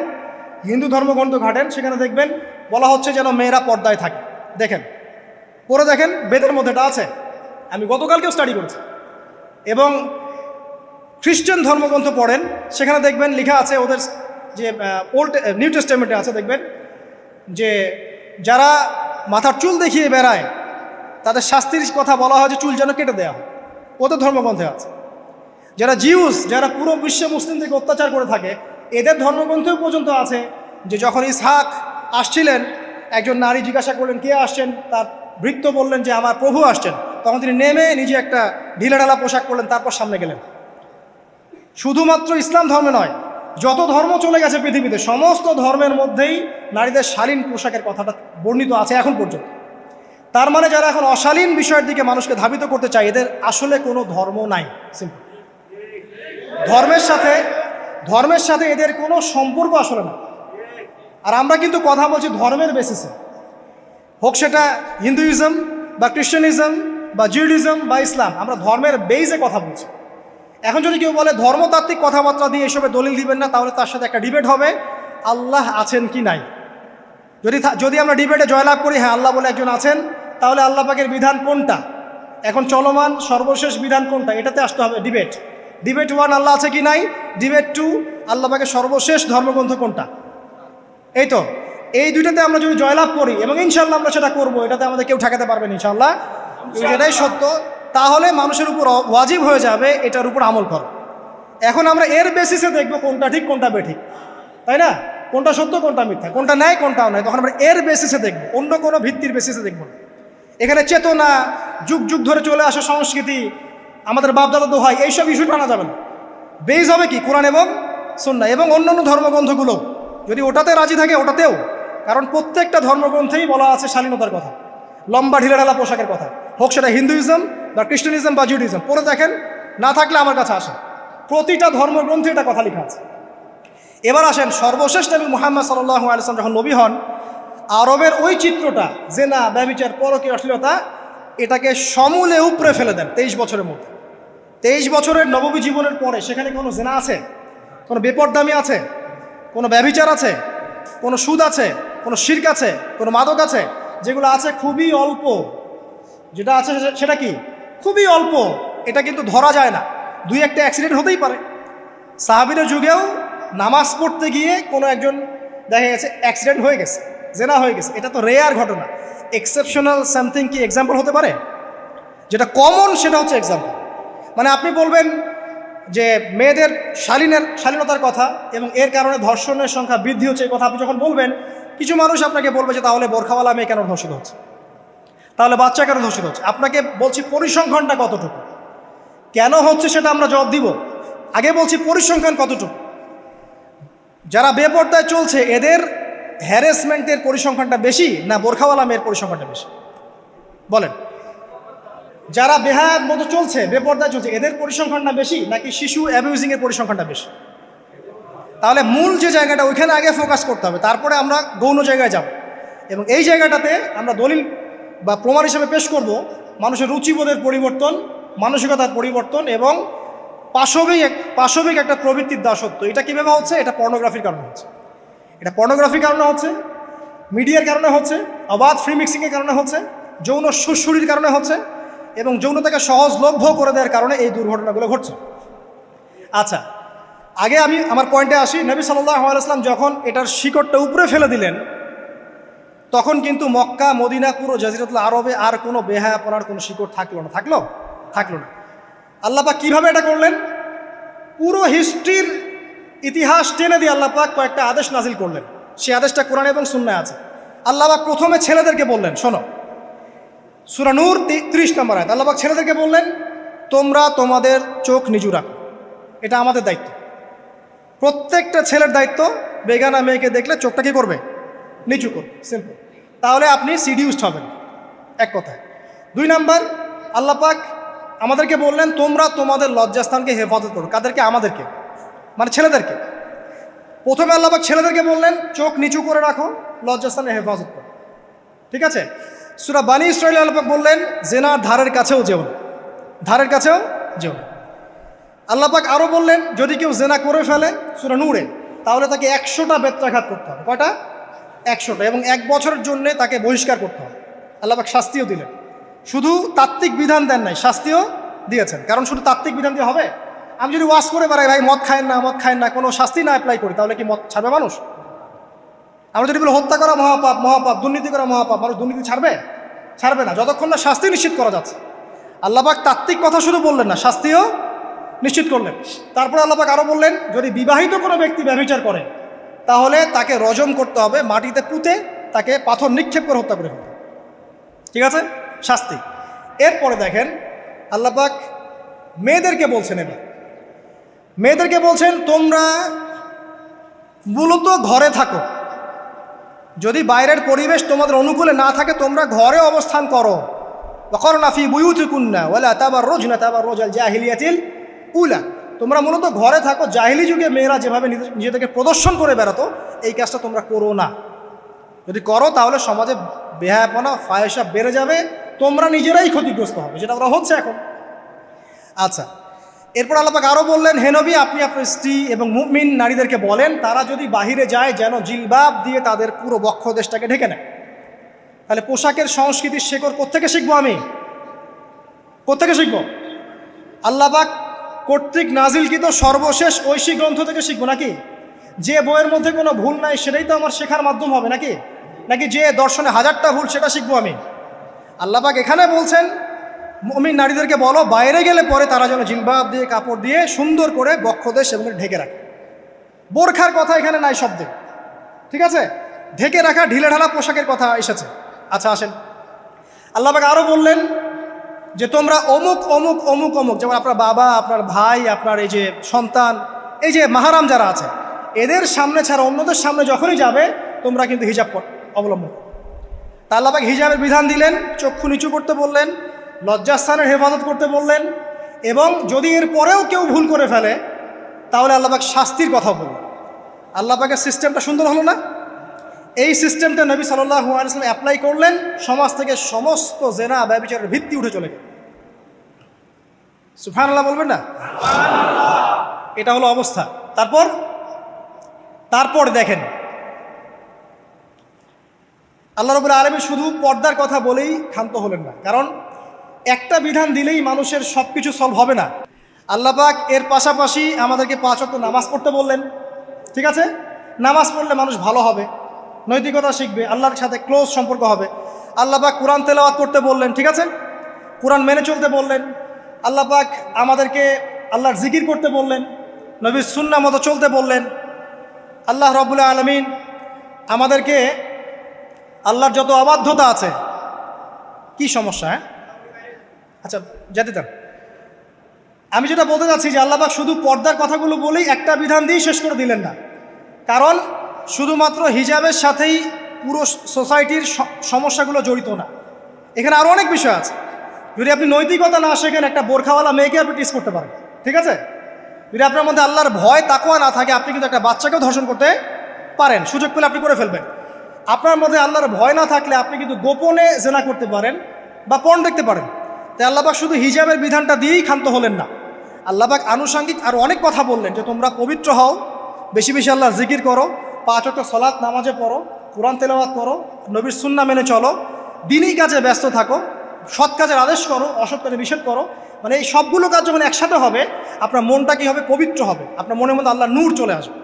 হিন্দু ধর্মগ্রন্থ ঘাটেন, সেখানে দেখবেন বলা হচ্ছে যেন মেয়েরা পর্দায় থাকে। দেখেন, পরে দেখেন, বেদের মধ্যে এটা আছে, আমি গতকালকেও স্টাডি করেছি। এবং খ্রিস্টান ধর্মগ্রন্থ পড়েন, সেখানে দেখবেন লেখা আছে, ওদের যে নিউ টেস্টামেন্টে আছে, দেখবেন যে যারা মাথার চুল দেখিয়ে বেড়ায় তাদের শাস্তির কথা বলা হয় যে চুল যেন কেটে দেওয়া হয়, ওদের ধর্মগ্রন্থে আছে। যারা জিউস, যারা পুরো বিশ্বে মুসলিমদেরকে অত্যাচার করে থাকে, এদের ধর্মগ্রন্থেও পর্যন্ত আছে যে যখন ইসহাক আসছিলেন, একজন নারী জিজ্ঞাসা করলেন কে আসছেন, তার ভৃত্য বললেন যে আমার প্রভু আসছেন। তখন তিনি নেমে নিজে একটা ঢিলাঢালা পোশাক পরলেন, তারপর সামনে গেলেন। শুধুমাত্র ইসলাম ধর্মে নয়, যত ধর্ম চলে গেছে পৃথিবীতে, সমস্ত ধর্মের মধ্যেই নারীদের শালীন পোশাকের কথাটা বর্ণিত আছে এখন পর্যন্ত। তার মানে যারা এখন অশালীন বিষয়ের দিকে মানুষকে ধাবিত করতে চায়, এদের আসলে কোনো ধর্ম নাই। সিম্পল। ধর্মের সাথে এদের কোনো সম্পর্ক আসলে না। আর আমরা কিন্তু কথা বলছি ধর্মের বেসিসে, হোক সেটা হিন্দুইজম বা খ্রিস্টানিজম বা জিউডিজম বা ইসলাম, আমরা ধর্মের বেইজে কথা বলছি। এখন যদি কেউ বলে ধর্মতাত্ত্বিক কথাবার্তা দিয়ে এসবে দলিল দিবেন না, তাহলে তার সাথে একটা ডিবেট হবে আল্লাহ আছেন কি নাই। যদি আমরা ডিবেটে জয়লাভ করি হ্যাঁ আল্লাহ বলে একজন আছেন, তাহলে আল্লাহ পাকের বিধান কোনটা, এখন চলমান সর্বশেষ বিধান কোনটা, এটাতে আসতে হবে ডিবেট 1 আল্লাহ আছে কি নাই, ডিবেট 2 আল্লাহ পাকের সর্বশেষ ধর্মগ্রন্থ কোনটা। এই তো, এই দুইটাতে আমরা যদি জয়লাভ করি, এবং ইনশাল্লাহ আমরা সেটা করবো, এটাতে আমাদের কেউ ঠেকাতে পারবেন ইনশাল্লাহ, যেটাই সত্য, তাহলে মানুষের উপর ওয়াজিব হয়ে যাবে এটার উপর আমল করো। এখন আমরা এর বেসিসে দেখবো কোনটা ঠিক কোনটা বেঠিক, তাই না, কোনটা সত্য কোনটা মিথ্যা, কোনটা ন্যায় কোনটাও নয়, তখন আমরা এর বেসিসে দেখবো, অন্য কোনো ভিত্তির বেসিসে দেখবো না। এখানে চেতনা, যুগ যুগ ধরে চলে আসা সংস্কৃতি, আমাদের বাপদাদা দোহাই, এইসব ইস্যু টানা যাবে না। বেস হবে কি কোরআন এবং সুন্নাহ, এবং অন্যান্য ধর্মগ্রন্থগুলো যদি ওটাতে রাজি থাকে ওটাতেও, কারণ প্রত্যেকটা ধর্মগ্রন্থেই বলা আছে শালীনতার কথা, লম্বা ঢিলাঢালা পোশাকের কথা, হোক সেটা হিন্দুইজম বা খ্রিস্টানিজম বা জিউডিজম। পরে দেখেন, না থাকলে আমার কাছে আসেন, প্রতিটা ধর্মগ্রন্থে এটা কথা লেখা আছে। এবার আসেন, সর্বশেষ নবী মুহাম্মদ সাল্লাল্লাহু আলাইহি ওয়াসাল্লাম যখন নবী হন, আরবের ওই চিত্রটা, জেনা, ব্যভিচার, পরকীয়া, অশ্লীলতা, এটাকে সমূলে উপড়ে ফেলে দেন 23 বছরের মধ্যে। 23 বছরের নববী জীবনের পরে সেখানে কোনো জেনা আছে, কোনো বেপরদামি আছে, কোনো ব্যভিচার আছে, কোনো সুদ আছে, কোনো শিরক আছে, কোনো মাদক আছে? যেগুলো আছে খুবই অল্প, যেটা আছে সেটা কি খুবই অল্প, এটা কিন্তু ধরা যায় না। 2-1টা অ্যাক্সিডেন্ট হতেই পারে। সাহাবীদের যুগেও নামাজ পড়তে গিয়ে কোনো একজন দেখা গেছে অ্যাক্সিডেন্ট হয়ে গেছে, জেনা হয়ে গেছে, এটা তো রেয়ার ঘটনা। এক্সেপশনাল সামথিং কি এক্সাম্পল হতে পারে? যেটা কমন সেটা হচ্ছে এক্সাম্পল। মানে আপনি বলবেন যে মেয়েদের শালীনতার কথা এবং এর কারণে ধর্ষণের সংখ্যা বৃদ্ধি হচ্ছে, এই কথা আপনি যখন বলবেন, কিছু মানুষ আপনাকে বলবে যে তাহলে বোরখাওয়ালা মেয়ে কেন ধর্ষিত হচ্ছে, তাহলে বাচ্চা কেন ধর্ষিত হচ্ছে। আপনাকে বলছি পরিসংখ্যানটা কতটুকু, কেন হচ্ছে সেটা আমরা জবাব দিব। আগে বলছি পরিসংখ্যান কতটুকু। যারা বেপর্দায় চলছে এদের হ্যারাসমেন্টের পরিসংখ্যানটা বেশি না বোরখাওয়ালা মেয়ের পরিসংখ্যানটা বেশি? বলেন। যারা বেহায়ার মতো চলছে, বেপর্দায় চলছে, এদের পরিসংখ্যানটা বেশি নাকি শিশু অ্যাবিউজিংয়ের পরিসংখ্যানটা বেশি? তাহলে মূল যে জায়গাটা, ওইখানে আগে ফোকাস করতে হবে, তারপরে আমরা গৌণ জায়গায় যাব। এবং এই জায়গাটাতে আমরা দলিল বা প্রমাণ হিসেবে পেশ করব মানুষের রুচিবোধের পরিবর্তন, মানসিকতার পরিবর্তন এবং পাশবিক একটা প্রবৃত্তির দাসত্ব। এটা কীভাবে হচ্ছে? এটা পর্নোগ্রাফির কারণে হচ্ছে, এটা পর্নোগ্রাফির কারণে হচ্ছে, মিডিয়ার কারণে হচ্ছে, অবাধ ফ্রি মিক্সিংয়ের কারণে হচ্ছে, যৌন সুশ্রুরির কারণে হচ্ছে, এবং যৌনতাকে সহজলভ্য করে দেওয়ার কারণে এই দুর্ঘটনাগুলো ঘটছে। আচ্ছা, আগে আমি আমার পয়েন্টে আসি। নবী সাল্লাল্লাহু আলাইহি ওয়াসাল্লাম যখন এটার শিকড়টা উপরে ফেলে দিলেন, তখন কিন্তু মক্কা, মদিনা, পুরো জাজিরাতুল আরবে আর কোনো বেহায়াপনার কোনো শিকড় থাকলো না। আল্লাহ পাক কীভাবে এটা করলেন? পুরো হিস্ট্রির ইতিহাস টেনে দিয়ে আল্লাহ পাক কয়েকটা আদেশ নাজিল করলেন। সেই আদেশটা কোরআন এবং সুন্নাহে আছে। আল্লাহ পাক প্রথমে ছেলেদেরকে বললেন, শোনো, সূরা নূর 30 নম্বর আয়াত, আল্লাহ পাক ছেলেদেরকে বললেন, তোমরা তোমাদের চোখ নিচু রাখো, এটা আমাদের দায়িত্ব। প্রত্যেকটা ছেলের দায়িত্ব বেগানা মেয়েকে দেখলে চোখটা কি করবে? নিচু করবে, সিম্পল। তাহলে আপনি সিডিউসড হবেন, এক কথায়। 2 নাম্বার, আল্লাহ পাক আমাদেরকে বললেন তোমরা তোমাদের লজ্জাস্থানকে হেফাজত করো। কাদেরকে? আমাদেরকে, মানে ছেলেদেরকে। প্রথমে আল্লাহ পাক ছেলেদেরকে বললেন চোখ নিচু করে রাখো, লজ্জাস্থানের হেফাজত করো। ঠিক আছে? সূরা বানী ইসরাঈল আল্লাহ পাক বললেন জেনার ধারের কাছেও যেও না, ধারের কাছেও যেও না। আল্লাহ পাক আরও বললেন যদি কেউ জেনা করে ফেলে সূরা নূরে, তাহলে তাকে 100টা বেত্রাঘাত করতে হবে। কয়টা? 100টা, এবং 1 বছরের জন্য তাকে বহিষ্কার করতে হবে। আল্লাহ পাক শাস্তিও দিলেন, শুধু তাত্ত্বিক বিধান দেন নাই, শাস্তিও দিয়েছেন। কারণ শুধু তাত্ত্বিক বিধান দিয়ে হবে? আমি যদি ওয়াজ করে বেড়াই ভাই মদ খায়েন না, মদ খায়েন না, কোনো শাস্তি না অ্যাপ্লাই করি, তাহলে কি মদ ছাড়বে মানুষ? আমরা যদি বলি হত্যা করা মহাপাপ, মহাপাপ, দুর্নীতি করা মহাপাপ, মানুষ দুর্নীতি ছাড়বে? ছাড়বে না, যতক্ষণ না শাস্তি নিশ্চিত করা যাচ্ছে। আল্লাহ পাক তাত্ত্বিক কথা শুধু বললেন না, শাস্তিও নিশ্চিত করলেন। তারপরে আল্লাহ পাক আরও বললেন যদি বিবাহিত কোনো ব্যক্তি ব্যভিচার করে তাহলে তাকে রজম করতে হবে, মাটিতে পুঁতে তাকে পাথর নিক্ষেপ করে হত্যা করে ফেলতে। ঠিক আছে? শাস্তি। এরপরে দেখেন আল্লাহ পাক মেয়েদেরকে বলছেন, এবার মেয়েদেরকে বলছেন তোমরা মূলত ঘরে থাকো, যদি বাইরের পরিবেশ তোমাদের অনুকূলে না থাকে তোমরা ঘরে অবস্থান করো। ওয়াকরনা ফি বুয়ুতিকুন্না ওয়ালা তাবাররুজনা তাবাররুজাল জাহিলিয়াতিল উলা, তোমরা মূলত ঘরে থাকো। জাহিলি যুগে মেয়েরা যেভাবে নিজেদেরকে প্রদর্শন করে বেড়াতো এই কাজটা তোমরা করো না। যদি করো তাহলে সমাজে বেহায়াপনা, ফায়সা বেড়ে যাবে, তোমরা নিজেরাই ক্ষতিগ্রস্ত হবে, যেটা ওরা হচ্ছে এখন। আচ্ছা, এরপর আল্লাহ পাক আরও বললেন হে নবী আপনি আপনার স্ত্রী এবং মুমিন নারীদেরকে বলেন তারা যদি বাহিরে যায় যেন জিলবাব দিয়ে তাদের পুরো বক্ষদেশটাকে ঢেকে নেয়। তাহলে পোশাকের সংস্কৃতির শেকড় কোত্থেকে শিখবো? আমি কোত্থেকে শিখবো? আল্লাহ পাক কর্তৃক নাজিলকৃত সর্বশেষ ঐশী গ্রন্থ থেকে শিখবো নাকি? যে বইয়ের মধ্যে কোনো ভুল নাই সেটাই তো আমার শেখার মাধ্যম হবে নাকি? নাকি যে দর্শনে 1000টা ভুল সেটা শিখবো আমি? আল্লাহ পাক এখানে বলছেন মুমিন নারীদেরকে বলো বাইরে গেলে পরে তারা যেন জিলবাব দিয়ে, কাপড় দিয়ে সুন্দর করে বক্ষদেশ এবং ঢেকে রাখে। বোরখার কথা এখানে নাই শব্দে। ঠিক আছে? ঢেকে রাখা ঢিলে ঢালা পোশাকের কথা এসেছে। আচ্ছা আসেন, আল্লাহ পাক আরও বললেন যে তোমরা অমুক অমুক অমুক অমুক, যেমন আপনার বাবা, আপনার ভাই, আপনার এই যে সন্তান, এই যে মাহারাম যারা আছে এদের সামনে ছাড়া অন্যদের সামনে যখনই যাবে তোমরা কিন্তু হিজাব অবলম্বন। তা আল্লাহ পাক হিজাবের বিধান দিলেন, চক্ষু নিচু করতে বললেন, লজ্জাস্থানের হেফাজত করতে বললেন, এবং যদি এর পরেও কেউ ভুল করে ফেলে তাহলে আল্লাহ পাক শাস্তির কথা বললেন। আল্লাহ পাকের সিস্টেমটা সুন্দর হলো না? এই সিস্টেমটা নবী সাল্লাল্লাহু আলাইহি ওয়াসাল্লাম অ্যাপ্লাই করলেন, সমাজ থেকে সমস্ত জেনা ব্যভিচারের ভিত্তি উঠে চলে গেল। সুবহানাল্লাহ বলবেন না? এটা হলো অবস্থা। তারপর দেখেন আল্লাহ রাব্বুল আলামিন শুধু পর্দার কথা বলেই ক্ষান্ত হলেন না, কারণ একটা বিধান দিলেই মানুষের সব কিছু সলভ হবে না। আল্লাহ পাক এর পাশাপাশি আমাদেরকে 5 ওয়াক্ত নামাজ পড়তে বললেন। ঠিক আছে? নামাজ পড়লে মানুষ ভালো হবে, নৈতিকতা শিখবে, আল্লাহর সাথে ক্লোজ সম্পর্ক হবে। আল্লাহ পাক কোরআন তেলাওয়াত করতে বললেন। ঠিক আছে? কোরআন মেনে চলতে বললেন। আল্লাহ পাক আমাদেরকে আল্লাহর জিকির করতে বললেন, নবীর সুন্নাহ মতো চলতে বললেন। আল্লাহ রাব্বুল আলামিন আমাদেরকে আল্লাহর যত অবাধ্যতা আছে, কি সমস্যা? হ্যাঁ আচ্ছা যেতে দেন। আমি যেটা বলতে চাচ্ছি যে আল্লাহ পাক শুধু পর্দার কথাগুলো বলেই একটা বিধান দিয়েই শেষ করে দিলেন না, কারণ শুধুমাত্র হিজাবের সাথেই পুরো সোসাইটির সমস্যাগুলো জড়িত না, এখানে আরও অনেক বিষয় আছে। যদি আপনি নৈতিকতা না শেখেন একটা বোরখাওয়ালা মেয়েকে আপনি টিস করতে পারেন। ঠিক আছে? যদি আপনার মধ্যে আল্লাহর ভয় তাকওয়া না থাকে আপনি কিন্তু একটা বাচ্চাকেও ধর্ষণ করতে পারেন, সুযোগ পেলে আপনি করে ফেলবেন। আপনার মধ্যে আল্লাহর ভয় না থাকলে আপনি কিন্তু গোপনে জেনা করতে পারেন বা পর্ন দেখতে পারেন। তাই আল্লাহ পাক শুধু হিজাবের বিধানটা দিয়েই ক্ষান্ত হলেন না, আল্লাহ পাক আনুষঙ্গিক আরও অনেক কথা বললেন যে তোমরা পবিত্র হও, বেশি বেশি আল্লাহর জিকির করো, 5 ওয়াক্ত সালাত নামাজে পড়ো, কোরআন তেলাওয়াত করো, নবীর সুন্নাহ মেনে চলো, দিনই কাজে ব্যস্ত থাকো, সৎ কাজের আদেশ করো, অসৎ কাজে নিষেধ করো। মানে এই সবগুলো কাজ যখন একসাথে হবে আপনার মনটা কী হবে? পবিত্র হবে, আপনার মনের মধ্যে আল্লাহর নূর চলে আসবে।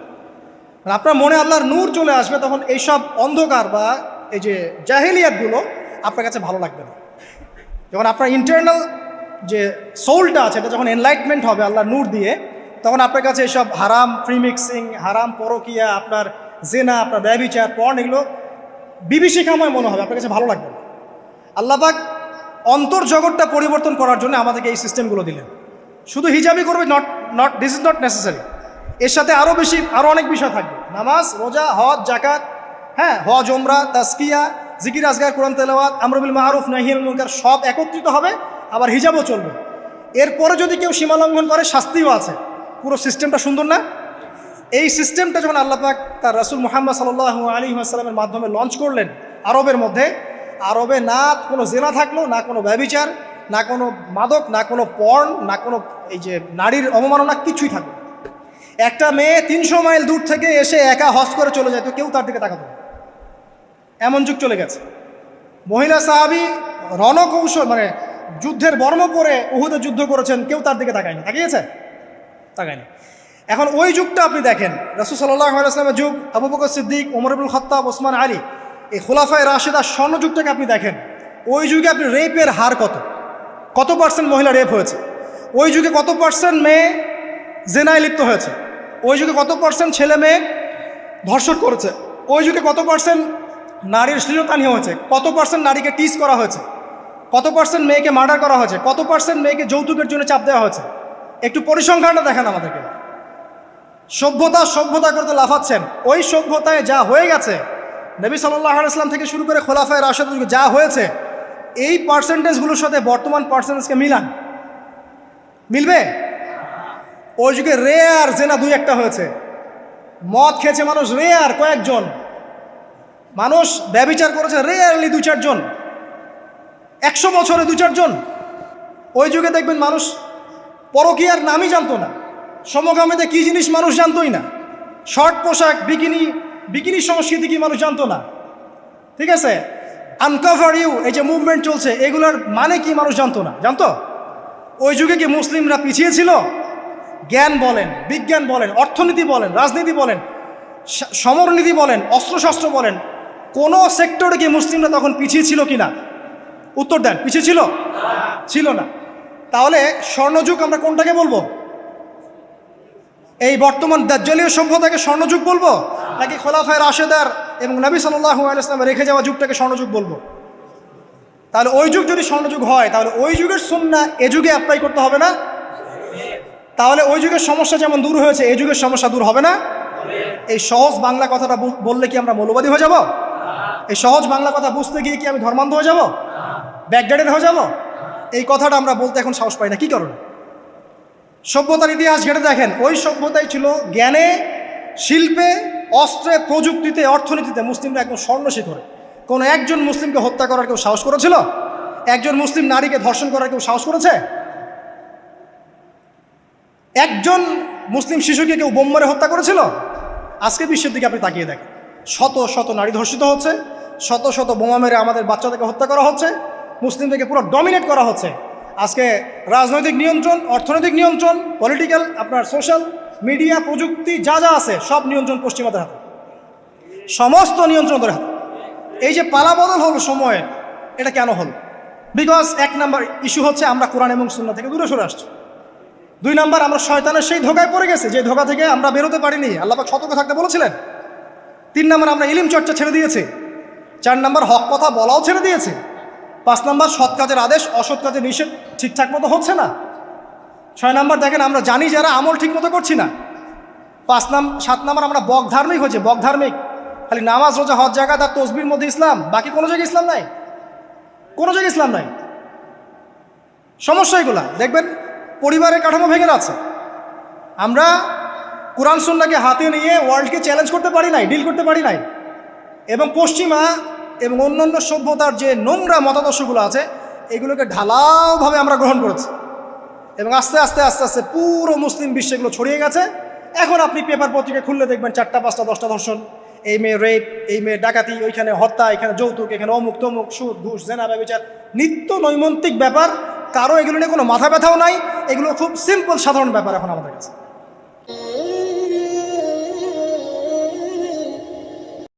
মানে আপনার মনে আল্লাহর নূর চলে আসবে, তখন এইসব অন্ধকার বা এই যে জাহেলিয়াতগুলো আপনার কাছে ভালো লাগবে না। যখন আপনার ইন্টারনাল যে সোলটা আছে এটা যখন এনলাইটমেন্ট হবে আল্লাহর নূর দিয়ে, তখন আপনার কাছে এইসব হারাম প্রিমিক্সিং, হারাম পরকিয়া, আপনার জেনা, আপনার ব্যভিচার, পর্ন এগুলো বিভীষিকাময় মনে হবে, আপনার কাছে ভালো লাগবে না। আল্লাহ পাক অন্তর্জগৎটা পরিবর্তন করার জন্য আমাদেরকে এই সিস্টেমগুলো দিলেন। শুধু হিজাবই করবে not this is not necessary, এর সাথে আরও অনেক বিষয় থাকবে, নামাজ, রোজা, হজ, জাকাত, হ্যাঁ হজ, ওমরা, তাজকিয়া, জিকির আজগার, কোরআন তেলাওয়াত, আমর বিল মারুফ নাহি আনিল মুনকার সব একত্রিত হবে, আবার হিজাবও চলবে। এরপরে যদি কেউ সীমা লঙ্ঘন করে শাস্তিও আছে। পুরো সিস্টেমটা সুন্দর না? এই সিস্টেমটা যখন আল্লাহ পাক তার রাসূল মুহাম্মদ সাল্লাল্লাহু আলাইহি ওয়াসাল্লামের মাধ্যমে লঞ্চ করলেন আরবের মধ্যে, আরবে না কোনো জেনা থাকলো, না কোনো ব্যভিচার, না কোনো মাদক, না কোনো পর্ন, না কোনো এই যে নারীর অবমাননা, কিছুই থাকলো। একটা মেয়ে 300 মাইল দূর থেকে এসে একা হজ করে চলে যায়, তো কেউ তার দিকে তাকাতো না। এমন যুগ চলে গেছে। মহিলা সাহাবী রণকৌশল মানে যুদ্ধের বর্ম পরে উহুদে যুদ্ধ করেছেন, কেউ তার দিকে তাকায়নি। তাকিয়েছে? তাকায়নি। এখন ওই যুগটা আপনি দেখেন, রাসূল সাল্লাল্লাহু আলাইহি ওয়াসাল্লামের যুগ, আবু বকর সিদ্দিক, ওমর ইবনুল খাত্তাব, ওসমান আলী, এই খুলাফায়ে রাশিদার স্বর্ণ যুগটাকে আপনি দেখেন। ওই যুগে আপনি রেপের হার কত পার্সেন্ট মহিলা রেপ হয়েছে? ওই যুগে কত পার্সেন্ট মেয়ে জেনায় লিপ্ত হয়েছে? ওই যুগে কত পার্সেন্ট ছেলে মেয়ে ধর্ষণ করেছে? ওই যুগে কত পার্সেন্ট নারীর শ্লীলতাহানি হয়েছে? কত পার্সেন্ট নারীকে টিজ করা হয়েছে? কত পার্সেন্ট মেয়েকে মার্ডার করা হয়েছে? কত পার্সেন্ট মেয়েকে যৌতুকের জন্য চাপ দেওয়া হয়েছে? একটু পরিসংখ্যানটা দেখেন আমাদেরকে। সভ্যতা করতে লাফাচ্ছেন। ওই সভ্যতায় যা হয়ে গেছে, নবী সাল্লাল্লাহু আলাইহি ওয়াসাল্লাম থেকে শুরু করে খোলাফায়ে রাশিদুল যুগে যা হয়েছে, এই পার্সেন্টেজগুলোর সাথে বর্তমান পার্সেন্টেজকে মিলবে? ওই যুগে রেয়ার জেনা 2-1টা হয়েছে। মদ খেয়েছে মানুষ রেয়ার কয়েকজন, মানুষ ব্যভিচার করেছে রেয়ারলি 2-4 জন, 100 বছরে 2-4 জন। ওই যুগে দেখবেন মানুষ পরকীয়ার নামই জানতো না, সমকামিতা কী জিনিস মানুষ জানতোই না, শর্ট পোশাক বিকিনি সংস্কৃতি কি মানুষ জানতো না, ঠিক আছে? আনকভার ইউ, এই যে মুভমেন্ট চলছে, এগুলোর মানে কি মানুষ জানতো না। জানতো? ওই যুগে কি মুসলিমরা পিছিয়ে ছিল? জ্ঞান বলেন, বিজ্ঞান বলেন, অর্থনীতি বলেন, রাজনীতি বলেন, সমরনীতি বলেন, অস্ত্রশস্ত্র বলেন, কোনো সেক্টরে কি মুসলিমরা তখন পিছিয়ে ছিল কি না? উত্তর দেন, পিছিয়ে ছিল না। তাহলে স্বর্ণযুগ আমরা কোনটাকে বলবো? এই বর্তমান দাজ্জালীয় সভ্যতাকে স্বর্ণযুগ বলবো, নাকি খোলাফায়ে রাশিদার এবং নবী সাল্লাল্লাহু আলাইহি ওয়াসাল্লাম রেখে যাওয়া যুগটাকে স্বর্ণযুগ বলবো? তাহলে ওই যুগ যদি স্বর্ণযুগ হয়, তাহলে ওই যুগের সুন্নাহ এ যুগে অ্যাপ্লাই করতে হবে না? তাহলে ওই যুগের সমস্যা যেমন দূর হয়েছে, এই যুগের সমস্যা দূর হবে না? এই সহজ বাংলা কথাটা বললে কি আমরা মৌলবাদী হয়ে যাব? এই সহজ বাংলা কথা বুঝতে গিয়ে কি আমি ধর্মান্ধ হয়ে যাব, ব্যাকডেটেড হয়ে যাব? এই কথাটা আমরা বলতে এখন সাহস পাই না। কি কারণে? সভ্যতার ইতিহাস ঘেটে দেখেন, ওই সভ্যতাই ছিল জ্ঞানে, শিল্পে, অস্ত্রে, প্রযুক্তিতে, অর্থনীতিতে মুসলিমরা একদম স্বর্ণ শিখরে। কোনো একজন মুসলিমকে হত্যা করার কেউ সাহস করেছিল? একজন মুসলিম নারীকে ধর্ষণ করার কেউ সাহস করেছে? একজন মুসলিম শিশুকে কেউ বোম মেরে হত্যা করেছিল? আজকে বিশ্বের দিকে আপনি তাকিয়ে দেখেন, শত শত নারী ধর্ষিত হচ্ছে, শত শত বোমা মেরে আমাদের বাচ্চাদেরকে হত্যা করা হচ্ছে, মুসলিমদেরকে পুরো ডমিনেট করা হচ্ছে। আজকে রাজনৈতিক নিয়ন্ত্রণ, অর্থনৈতিক নিয়ন্ত্রণ, পলিটিক্যাল, আপনার সোশ্যাল মিডিয়া, প্রযুক্তি যা আছে সব নিয়ন্ত্রণ পশ্চিমাদের হাতে, সমস্ত নিয়ন্ত্রণ ওদের হাতে। এই যে পালাবদল হলো সময়ের, এটা কেন হলো? বিকজ 1 নাম্বার ইস্যু হচ্ছে আমরা কোরআন এবং সুন্নাহ থেকে দূরে সরে আসছি। 2 নাম্বার, আমরা শয়তানের সেই ধোকায় পড়ে গেছে, যে ধোকা থেকে আমরা বেরোতে পারিনি, আল্লাহ পাক সতর্ক থাকতে বলেছিলেন। 3 নাম্বার, আমরা ইলম চর্চা ছেড়ে দিয়েছি। 4 নাম্বার, হক কথা বলাও ছেড়ে দিয়েছে। 5 নাম্বার, সৎ কাজের আদেশ, অসৎ কাজের নিষেধ ঠিকঠাক মতো হচ্ছে না। 6 নাম্বার, দেখেন আমরা জানি যারা আমল ঠিক মতো করছি না। 7 নাম্বার, আমরা বকধার্মিক হয়েছে, বকধার্মিক, খালি নামাজ, রোজা, হজ, যাকাত আর তসবির মধ্যে ইসলাম, বাকি কোনো জায়গায় ইসলাম নাই, কোনো জায়গায় ইসলাম নাই। সমস্যা এগুলা দেখবেন পরিবারের কাঠামো ভেঙে যাচ্ছে। আমরা কোরআন সুন্নাহকে হাতে নিয়ে ওয়ার্ল্ডকে চ্যালেঞ্জ করতে পারি নাই, ডিল করতে পারি নাই, এবং পশ্চিমা এবং অন্যান্য সভ্যতার যে নোংরা মতাদর্শগুলো আছে এগুলোকে ঢালাওভাবে আমরা গ্রহণ করেছি, এবং আস্তে আস্তে আস্তে আস্তে পুরো মুসলিম বিশ্বে এগুলো ছড়িয়ে গেছে। এখন আপনি পেপার পত্রিকা খুললে দেখবেন 4টা 5টা 10টা ধর্ষণ, এই মেয়ে রেপ, এই মেয়ে ডাকাতি, ওইখানে হত্যা, এখানে যৌতুক, এখানে অমুক তমুক, সুদ, ঘুষ, জেনা, ব্যভিচার, নিত্য নৈমিত্তিক ব্যাপার। কারো এগুলো নিয়ে কোনো মাথা ব্যথাও নাই, এগুলো খুব সিম্পল সাধারণ ব্যাপার এখন আমাদের কাছে।